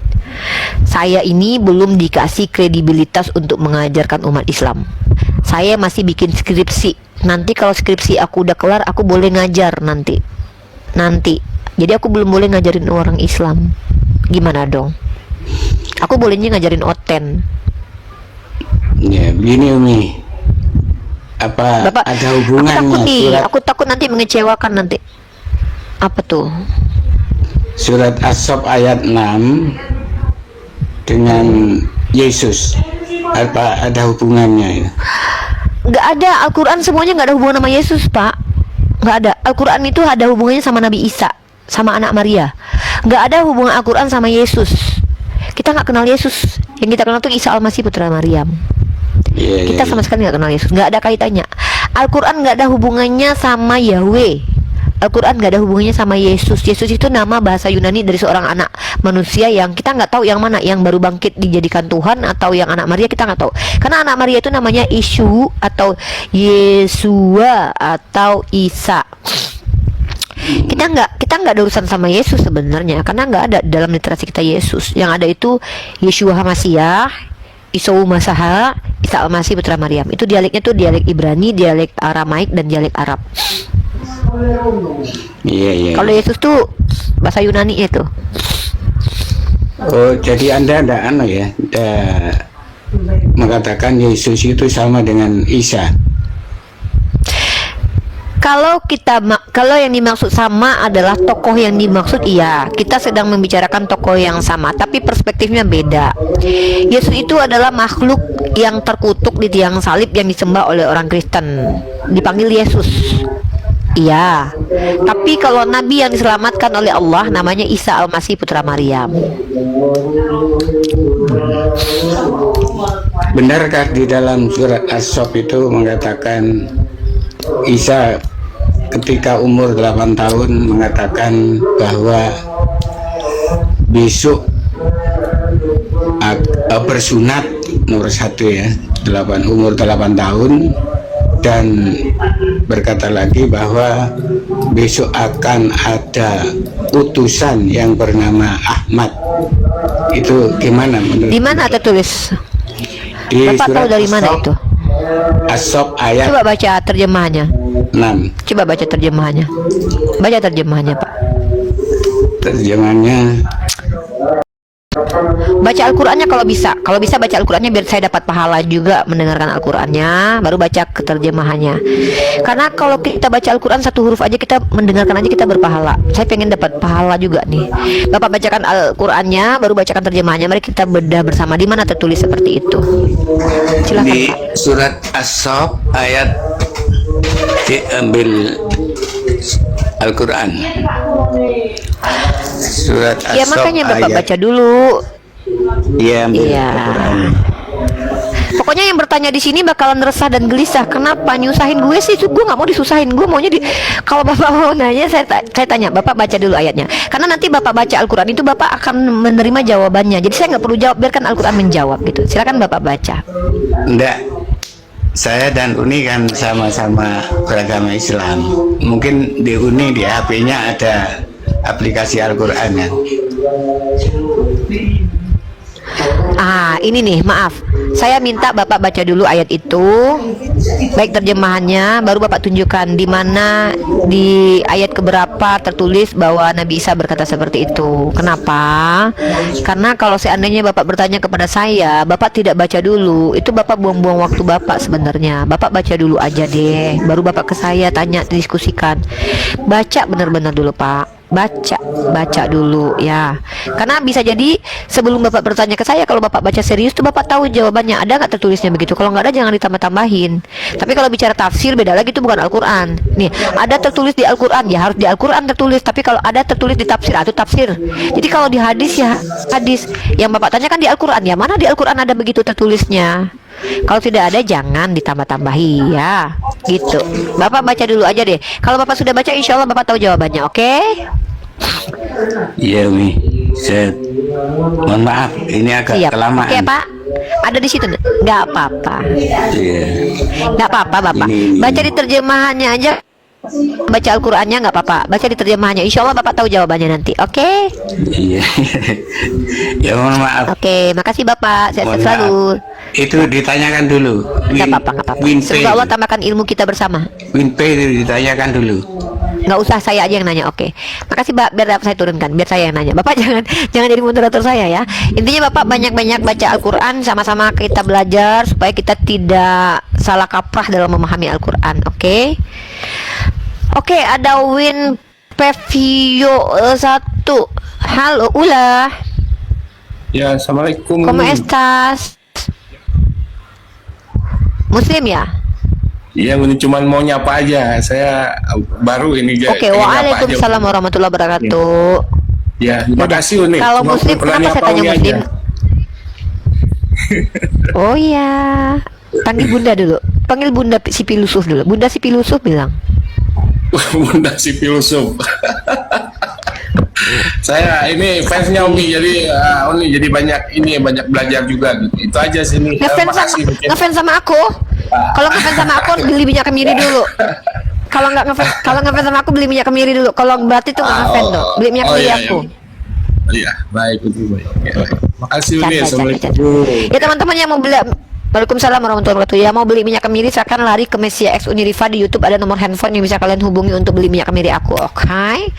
Saya ini belum dikasih kredibilitas untuk mengajarkan umat Islam. Saya masih bikin skripsi. Nanti kalau skripsi aku udah kelar, aku boleh ngajar nanti. Jadi aku belum boleh ngajarin orang Islam. Gimana dong? Aku bolehnya ngajarin oten. Ya, begini Umi. Apa Bapak, ada hubungannya aku takut nanti mengecewakan nanti. Apa tuh? surat As-Saff ayat 6 dengan Yesus? Apa ada hubungannya? Nggak ada. Al-Quran semuanya nggak ada hubungan sama Yesus Pak. Nggak ada. Al-Quran itu ada hubungannya sama Nabi Isa, sama anak Maria. Nggak ada hubungan Al-Quran sama Yesus. Kita nggak kenal Yesus. Yang kita kenal tuh Isa Al-Masih putra Maryam. Kita sama sekali nggak kenal Yesus. Nggak ada kaitannya. Al-Quran nggak ada hubungannya sama Yahweh. Al-Quran nggak ada hubungannya sama Yesus. Yesus itu nama bahasa Yunani dari seorang anak manusia yang kita nggak tahu yang mana, yang baru bangkit dijadikan Tuhan atau yang anak Maria, kita nggak tahu. Karena anak Maria itu namanya Isu atau Yesua atau Isa. Kita nggak ada urusan sama Yesus sebenarnya, karena nggak ada dalam literasi kita Yesus. Yang ada itu Yeshua Hamasyah, Isau Masaha, Isa Al-Masih putra Maryam. Itu dialeknya tuh dialek Ibrani, dialek Aramaik, dan dialek Arab. Iya. Kalau Yesus tuh bahasa Yunani itu. Oh, jadi Anda mengatakan Yesus itu sama dengan Isa. Kalau yang dimaksud sama adalah tokoh yang dimaksud, iya, kita sedang membicarakan tokoh yang sama, tapi perspektifnya beda. Yesus itu adalah makhluk yang terkutuk di tiang salib yang disembah oleh orang Kristen, dipanggil Yesus. Iya. Tapi kalau nabi yang diselamatkan oleh Allah namanya Isa Al-Masih putra Maryam. Benarkah di dalam surat As-Sof itu mengatakan Isa ketika umur 8 tahun mengatakan bahwa besok bersunat nomor 1 ya, umur 8 tahun, dan berkata lagi bahwa besok akan ada utusan yang bernama Ahmad. Itu gimana menurut? Di mana tertulis? Di Bapak tahu surat dari mana As-Sof, itu? As-Sof ayat Coba baca terjemahannya. 6. Coba baca terjemahannya. Baca terjemahannya, Pak. Terjemahannya Baca Al-Qur'annya kalau bisa. Kalau bisa baca Al-Qur'annya biar saya dapat pahala juga mendengarkan Al-Qur'annya, baru baca terjemahannya. Karena kalau kita baca Al-Qur'an satu huruf aja, kita mendengarkan aja kita berpahala. Saya pengen dapat pahala juga nih. Bapak bacakan Al-Qur'annya, baru bacakan terjemahannya. Mari kita bedah bersama di mana tertulis seperti itu. Silakan, di Pak. surat As-Sof ayat, diambil Al-Quran. Surat As-Sof Ya makanya Bapak ayat, baca dulu. iya, ambil Iya. Al-Quran. Pokoknya yang bertanya di sini bakalan resah dan gelisah. Kenapa nyusahin gue sih? Gue nggak mau disusahin. Gue maunya kalau Bapak mau nanya, saya tanya. Bapak baca dulu ayatnya. Karena nanti Bapak baca Al-Quran itu Bapak akan menerima jawabannya. Jadi saya nggak perlu jawab, biarkan Al-Quran menjawab gitu. Silakan Bapak baca. Enggak, saya dan Uni kan sama-sama beragama Islam. Mungkin di Uni di HP-nya ada aplikasi Al-Quran kan. Ini nih, maaf. Saya minta Bapak baca dulu ayat itu, baik terjemahannya, baru Bapak tunjukkan di mana di ayat keberapa tertulis bahwa Nabi Isa berkata seperti itu. Kenapa? Karena kalau seandainya Bapak bertanya kepada saya, Bapak tidak baca dulu, itu Bapak buang-buang waktu Bapak sebenarnya. Bapak baca dulu aja deh, baru Bapak ke saya tanya, diskusikan. Baca benar-benar dulu, Pak. Baca dulu ya, karena bisa jadi sebelum Bapak bertanya ke saya, kalau Bapak baca serius tuh Bapak tahu jawabannya ada nggak tertulisnya begitu. Kalau nggak ada jangan ditambah-tambahin. Tapi kalau bicara tafsir beda lagi, itu bukan Al-Quran. Nih ada tertulis di Al-Quran ya harus di Al-Quran tertulis, tapi kalau ada tertulis di tafsir itu tafsir. Jadi kalau di hadis ya hadis, yang Bapak tanyakan di Al-Quran ya mana di Al-Quran ada begitu tertulisnya. Kalau tidak ada jangan ditambah-tambahi ya, gitu. Bapak baca dulu aja deh. Kalau Bapak sudah baca, insya Allah Bapak tahu jawabannya. Oke? Iya, Umi. Saya mohon maaf, ini agak Siap. kelamaan. Oke, Pak. Ada di situ? Nggak apa-apa. Iya. Nggak apa-apa, Bapak. Ini. Baca di terjemahannya aja. Baca Al-Qurannya nggak apa-apa. Baca di terjemahannya. Insya Allah Bapak tahu jawabannya nanti. Oke? Iya. Ya mohon maaf. Oke. Makasih Bapak. Sehat Mohon selalu. maaf. Itu ditanyakan dulu. Nggak apa-apa, nggak apa-apa. Winpay. Semoga Allah tambahkan ilmu kita bersama. Winpay itu ditanyakan dulu. Nggak usah, saya aja yang nanya. Oke, makasih Mbak, biar saya turunkan, biar saya yang nanya. Bapak jangan jadi moderator saya ya. Intinya Bapak banyak-banyak baca Al-Quran, sama-sama kita belajar supaya kita tidak salah kaprah dalam memahami Al-Quran. Oke, ada Win Pevio 1. Halo Ula. Ya, assalamualaikum. ¿Cómo estás? Muslim ya? Iya, ini cuman mau nyapa aja. Saya baru ini aja. Oke, waalaikumsalam warahmatullahi wabarakatuh. Ya, terima Yaudah. kasih Uni. Kalau Cuma Muslim, pernah kenapa saya nyapa tanya Uni Muslim? aja. Oh iya, panggil Bunda dulu. Panggil Bunda si Pilusuf dulu. Bunda si Pilusuf bilang. Bunda si filosof. Saya ini fansnya Umi, jadi Uni jadi banyak belajar juga gitu. Itu aja sih Uni. Ngefans sama aku. Kalau ngefans sama aku beli minyak kemiri dulu. Kalau ngefans sama aku beli minyak kemiri dulu. Kalau berarti tuh nggak ngefans tuh. Beli minyak kemiri aku. Iya, baik itu baik. Ya, baik. Makasih Uni. Canda. Assalamualaikum. Ya teman-teman yang mau beli, Waalaikumsalam warahmatullahi wabarakatuh. Ya mau beli minyak kemiri silakan lari ke Mesia X Uniriva di YouTube, ada nomor handphone yang bisa kalian hubungi untuk beli minyak kemiri aku. Oke.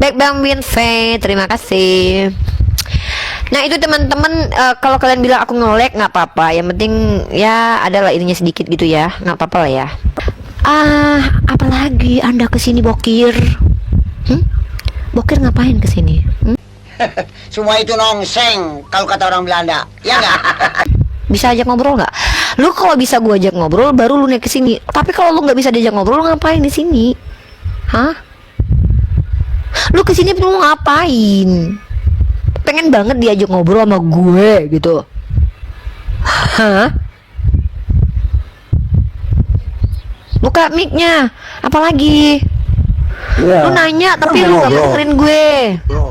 Baik Bang Winfe, terima kasih. Nah itu teman-teman, kalau kalian bilang aku ngelek nggak apa-apa, yang penting ya adalah ininya sedikit gitu ya, nggak apa-apa lah ya. Apalagi Anda kesini Bokir? Bokir ngapain kesini? Semua itu nongseng kalau kata orang Belanda, ya nggak? Bisa ajak ngobrol nggak? Lu kalau bisa gua ajak ngobrol, baru lu naik kesini. Tapi kalau lu nggak bisa diajak ngobrol, lu ngapain di sini? Hah? Lu kesini lu ngapain? Pengen banget diajak ngobrol sama gue gitu. Hah? Buka mic-nya. Apalagi? Ya. Lu nanya tapi Kan lu mau gak ngobrol. dengerin gue.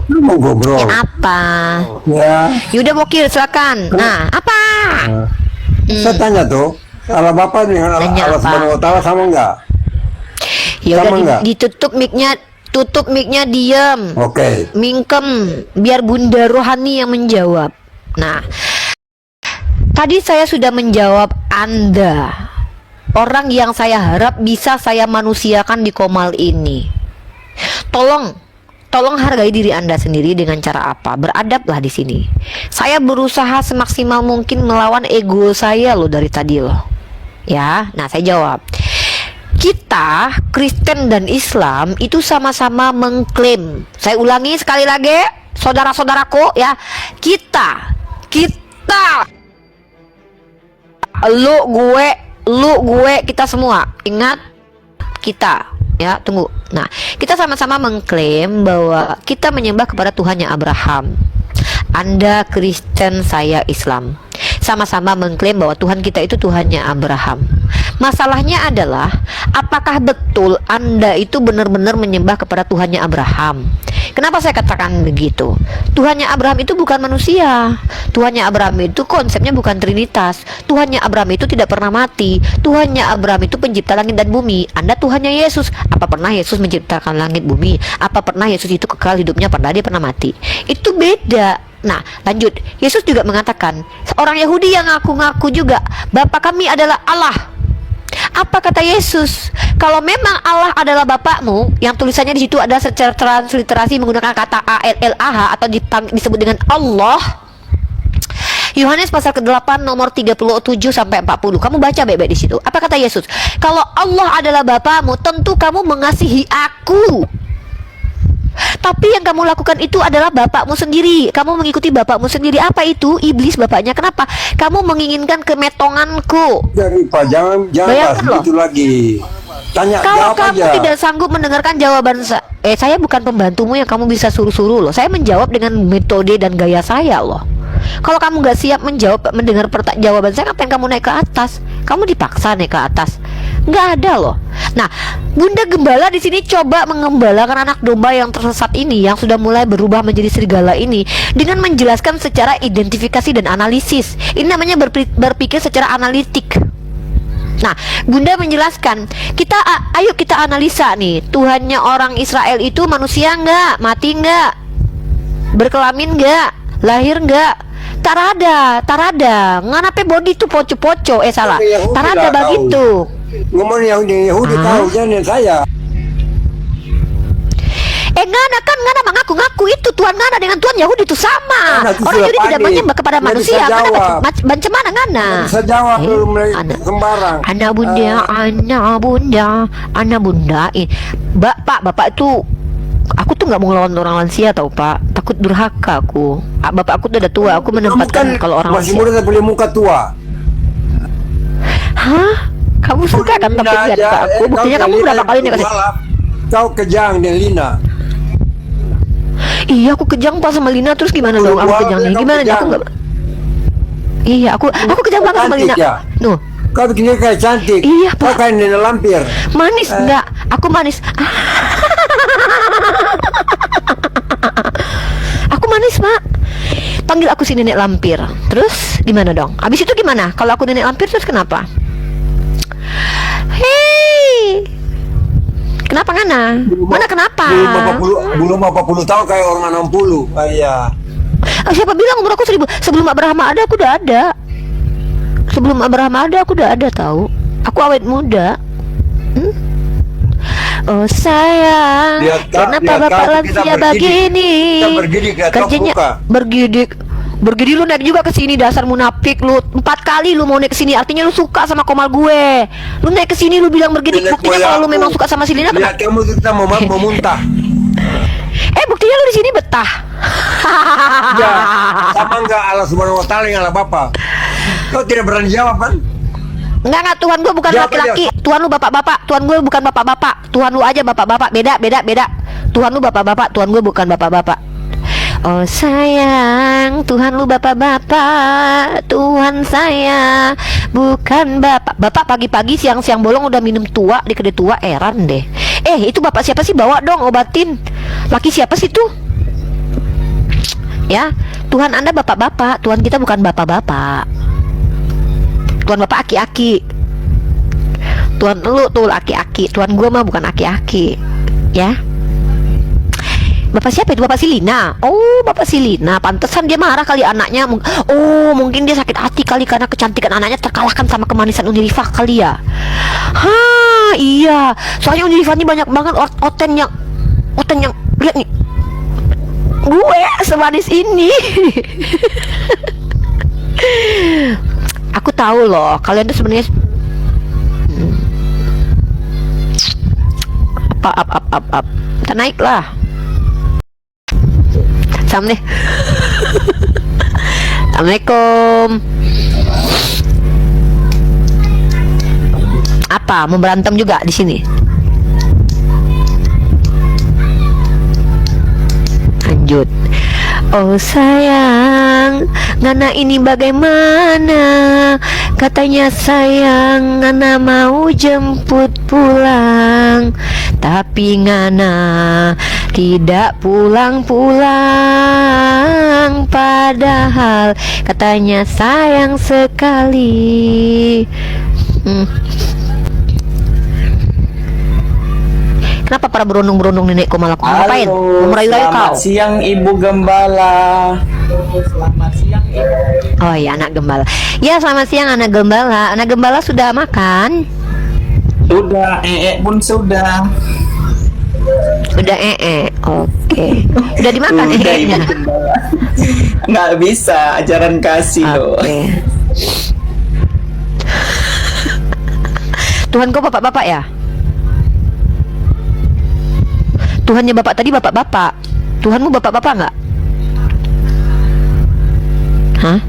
Lu mau ngobrol? Ya apa? Ya. Yaudah Bokir silakan. Nah, apa? Saya tanya tuh, Allah Bapak dengan Tanya Allah apa? Subhanahu wa Ta'ala sama enggak? Ya Sama udah nggak? ditutup mic-nya, tutup mic-nya, diam. Oke. Mingkem, biar Bunda Rohani yang menjawab. Nah, tadi saya sudah menjawab Anda. Orang yang saya harap bisa saya manusiakan di Komal ini. Tolong hargai diri Anda sendiri dengan cara apa? Beradablah di sini. Saya berusaha semaksimal mungkin melawan ego saya loh dari tadi loh. Ya, nah saya jawab. Kita Kristen dan Islam itu sama-sama mengklaim. Saya ulangi sekali lagi, saudara-saudaraku ya. Kita lu gue kita semua. Ingat, kita ya, tunggu. Nah, kita sama-sama mengklaim bahwa kita menyembah kepada Tuhannya Abraham. Anda Kristen, saya Islam. Sama-sama mengklaim bahwa Tuhan kita itu Tuhannya Abraham. Masalahnya adalah, apakah betul Anda itu benar-benar menyembah kepada Tuhannya Abraham? Kenapa saya katakan begitu? Tuhannya Abraham itu bukan manusia. Tuhannya Abraham itu konsepnya bukan trinitas. Tuhannya Abraham itu tidak pernah mati. Tuhannya Abraham itu pencipta langit dan bumi. Anda Tuhannya Yesus. Apa pernah Yesus menciptakan langit bumi? Apa pernah Yesus itu kekal hidupnya? Pernah dia pernah mati? Itu beda. Nah, lanjut. Yesus juga mengatakan, seorang Yahudi yang ngaku-ngaku juga, Bapa kami adalah Allah. Apa kata Yesus? Kalau memang Allah adalah Bapakmu, yang tulisannya di situ adalah secara transliterasi menggunakan kata ALLAH atau disebut dengan Allah. Yohanes pasal ke-8 nomor 37 sampai 40. Kamu baca baik-baik di situ. Apa kata Yesus? Kalau Allah adalah Bapakmu, tentu kamu mengasihi aku. Tapi yang kamu lakukan itu adalah bapakmu sendiri. Kamu mengikuti bapakmu sendiri. Apa itu? Iblis bapaknya. Kenapa? Kamu menginginkan kemetonganku. Dari Pak, jangan bahas Bayangkan loh. gitu lagi. Tanya, Kalau jawab kamu aja. tidak sanggup mendengarkan jawaban saya bukan pembantumu yang kamu bisa suruh-suruh loh. Saya menjawab dengan metode dan gaya saya loh. Kalau kamu gak siap mendengar jawaban saya, ngapain kamu naik ke atas? Kamu dipaksa naik ke atas. Nggak ada loh. Nah, Bunda Gembala di sini coba mengembalakan anak domba yang tersesat ini, yang sudah mulai berubah menjadi serigala ini, dengan menjelaskan secara identifikasi dan analisis. Ini namanya berpikir secara analitik. Nah, Bunda menjelaskan, ayo kita analisa nih, Tuhannya orang Israel itu manusia nggak, mati nggak, berkelamin nggak, lahir nggak? Tarada, nganape body itu poco-poco, salah. Yahudi Tarada lah, begitu. Ngomong Yahudi tahu, jangan saya. Ngana mengaku-ngaku itu Tuhan Ngana dengan Tuhan Yahudi itu sama. Ngana itu Orang sudah Yahudi tidak panik. menyembah kepada Nggak manusia. bisa Ngana jawab. macam mana Ngana? Bisa jawab belum anak. sembarang. Anak bundain. Bapak itu, aku tuh nggak mau ngelawan orang lansia tau Pak. Takut durhaka aku. Bapak aku tuh udah tua. Aku menempatkan kalau orang masih lansia. muda tapi punya muka tua. Hah? Kamu suka kan tapi lihat muka aku? Buktinya kamu berapa kali nih kasih? Kau kejang dan Lina. Iya, aku kejang pas sama Lina, terus gimana dong? Aku kejangnya gimana nih? Aku nggak. Iya, aku kejang banget sama Lina. Cantik ya? Nuh, Kau bikinnya kayak cantik. Iya, Kau Pak. kayak nenek lampir. manis enggak? Aku manis. Aku manis, Pak. Panggil aku si nenek lampir. Terus gimana dong? Abis itu gimana? Kalau aku nenek lampir terus kenapa? Hei, kenapa Ngana? Mana kenapa? Belum 40 tahun kayak orang 60. Iya. Siapa bilang umur aku 1000? Sebelum Abraham ada aku udah ada. Sebelum Abraham ada aku udah ada tahu. Aku awet muda. Oh sayang, Lihat, Kak, kenapa lihat, bapak Kak, kita lansia bergidik. begini? Kita bergidik, lihat, Kak, Kerjanya buka. bergidik. Bergedi lu naik juga ke sini, dasar munafik lu. 4 kali lu mau naik ke sini, artinya lu suka sama Komal gue. Lu naik ke sini lu bilang bergedi, buktinya kalau lu memang suka sama si Lina Lihat kamu kita mau muntah. buktinya lu di sini betah. Ya, sama enggak Allah Subhanahu wa taala yang Allah Bapa. Kau tidak berani jawab kan? Enggak, Tuhan gue bukan Jawab laki-laki. Tuhan lu bapak-bapak. Tuhan gue bukan bapak-bapak. Tuhan lu aja bapak-bapak. Beda. Tuhan lu bapak-bapak. Tuhan gue bukan bapak-bapak. Oh sayang, Tuhan lu bapak-bapak. Tuhan saya bukan bapak. Bapak pagi-pagi siang-siang bolong udah minum tua di kedai tua, heran deh. Itu bapak siapa sih? Bawa dong obatin. Laki siapa sih tuh? Ya, Tuhan Anda bapak-bapak. Tuhan kita bukan bapak-bapak. Tuhan bapak aki-aki. Tuhan lu tuh aki-aki. Tuhan gue mah bukan aki-aki. Ya. Bapak siapa itu? Bapak Silina. Oh, Bapak Silina. Pantesan dia marah kali anaknya. Oh, mungkin dia sakit hati kali karena kecantikan anaknya terkalahkan sama kemanisan Unirifah kali ya. Hah, iya. Soalnya Unirifah ini banyak banget oten yang lihat nih. Gue semanis ini. Aku tahu loh, kalian tuh sebenarnya up. Kita naik lah. Assalamualaikum. Assalamualaikum. Apa? Mau berantem juga di sini? Lanjut. Oh sayang, Ngana ini bagaimana? Katanya sayang, Ngana mau jemput pulang, tapi Ngana tidak pulang-pulang. Padahal katanya sayang sekali. Kenapa para berundung-berundung nenek kau malah ngapain? Mau merayu-rayu kau? Selamat siang Ibu Gembala. Selamat siang Ibu. Oh iya, anak gembala. Ya, selamat siang anak gembala. Anak gembala sudah makan? Sudah, pun sudah. Udah Oke. Udah dimakan nya? Nggak bisa, ajaran kasih loh. Oke. Tuhan kau bapak-bapak ya? Tuhannya bapak tadi bapak-bapak. Tuhanmu bapak-bapak nggak? Hah?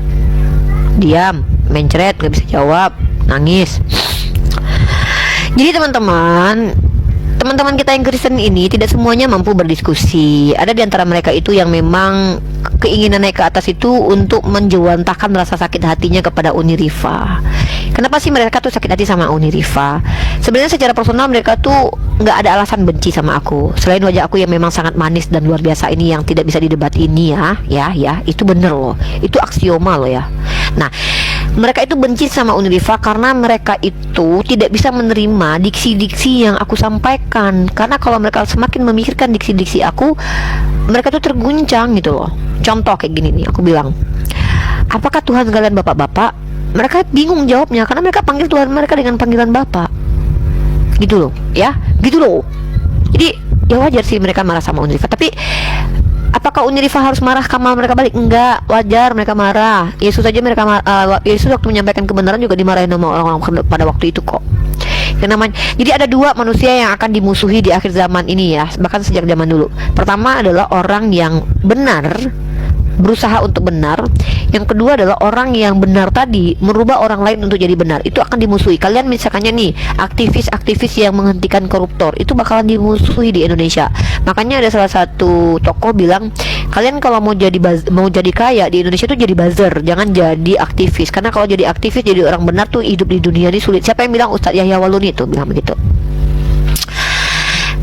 Diam, mencret, nggak bisa jawab, nangis. Jadi teman-teman kita yang Kristen ini tidak semuanya mampu berdiskusi. Ada di antara mereka itu yang memang keinginan naik ke atas itu untuk menjewantahkan rasa sakit hatinya kepada Unirifah. Kenapa sih mereka tuh sakit hati sama Unirifah? Sebenarnya secara personal mereka tuh nggak ada alasan benci sama aku. Selain wajah aku yang memang sangat manis dan luar biasa ini yang tidak bisa didebat ini ya, itu bener loh. Itu aksioma loh ya. Nah, mereka itu benci sama Unirifah karena mereka itu tidak bisa menerima diksi-diksi yang aku sampaikan. Karena kalau mereka semakin memikirkan diksi-diksi aku, mereka tuh terguncang gitu loh. Contoh kayak gini nih, aku bilang, apakah Tuhan kalian bapak-bapak? Mereka bingung jawabnya karena mereka panggil Tuhan mereka dengan panggilan bapak. Gitu loh, ya, gitu loh. Jadi ya wajar sih mereka marah sama Unirifah. Tapi apakah Unirifah harus marah sama mereka balik? Enggak, wajar mereka marah. Yesus aja mereka Yesus waktu menyampaikan kebenaran juga dimarahin sama orang-orang pada waktu itu kok. Jadi ada dua manusia yang akan dimusuhi di akhir zaman ini ya, bahkan sejak zaman dulu. Pertama adalah orang yang benar, berusaha untuk benar. Yang kedua adalah orang yang benar tadi merubah orang lain untuk jadi benar. Itu akan dimusuhi. Kalian misalkannya nih, aktivis-aktivis yang menghentikan koruptor itu bakalan dimusuhi di Indonesia. Makanya ada salah satu tokoh bilang, kalian kalau mau jadi kaya di Indonesia tuh jadi buzzer, jangan jadi aktivis. Karena kalau jadi aktivis, jadi orang benar tuh hidup di dunia ini sulit. Siapa yang bilang? Ustadz Yahya Waluni tuh bilang begitu.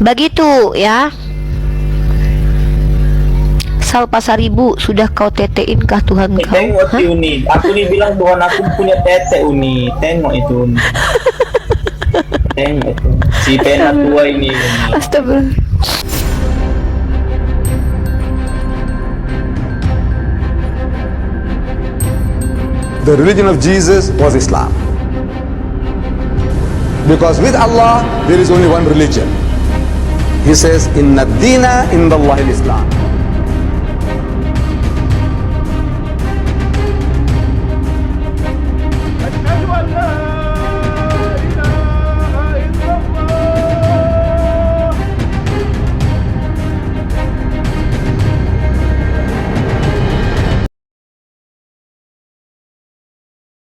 Begitu ya. Sal Pasaribu, sudah kau tetein kah Tuhan kau? Tengok Uni, aku nih bilang Tuhan aku punya tete Uni. Tengok itu Uni. Tengok itu. Si pena tua ini. Astagfirullah. The religion of Jesus was Islam. Because with Allah, there is only one religion. He says, Inna dina indallahi al-Islam.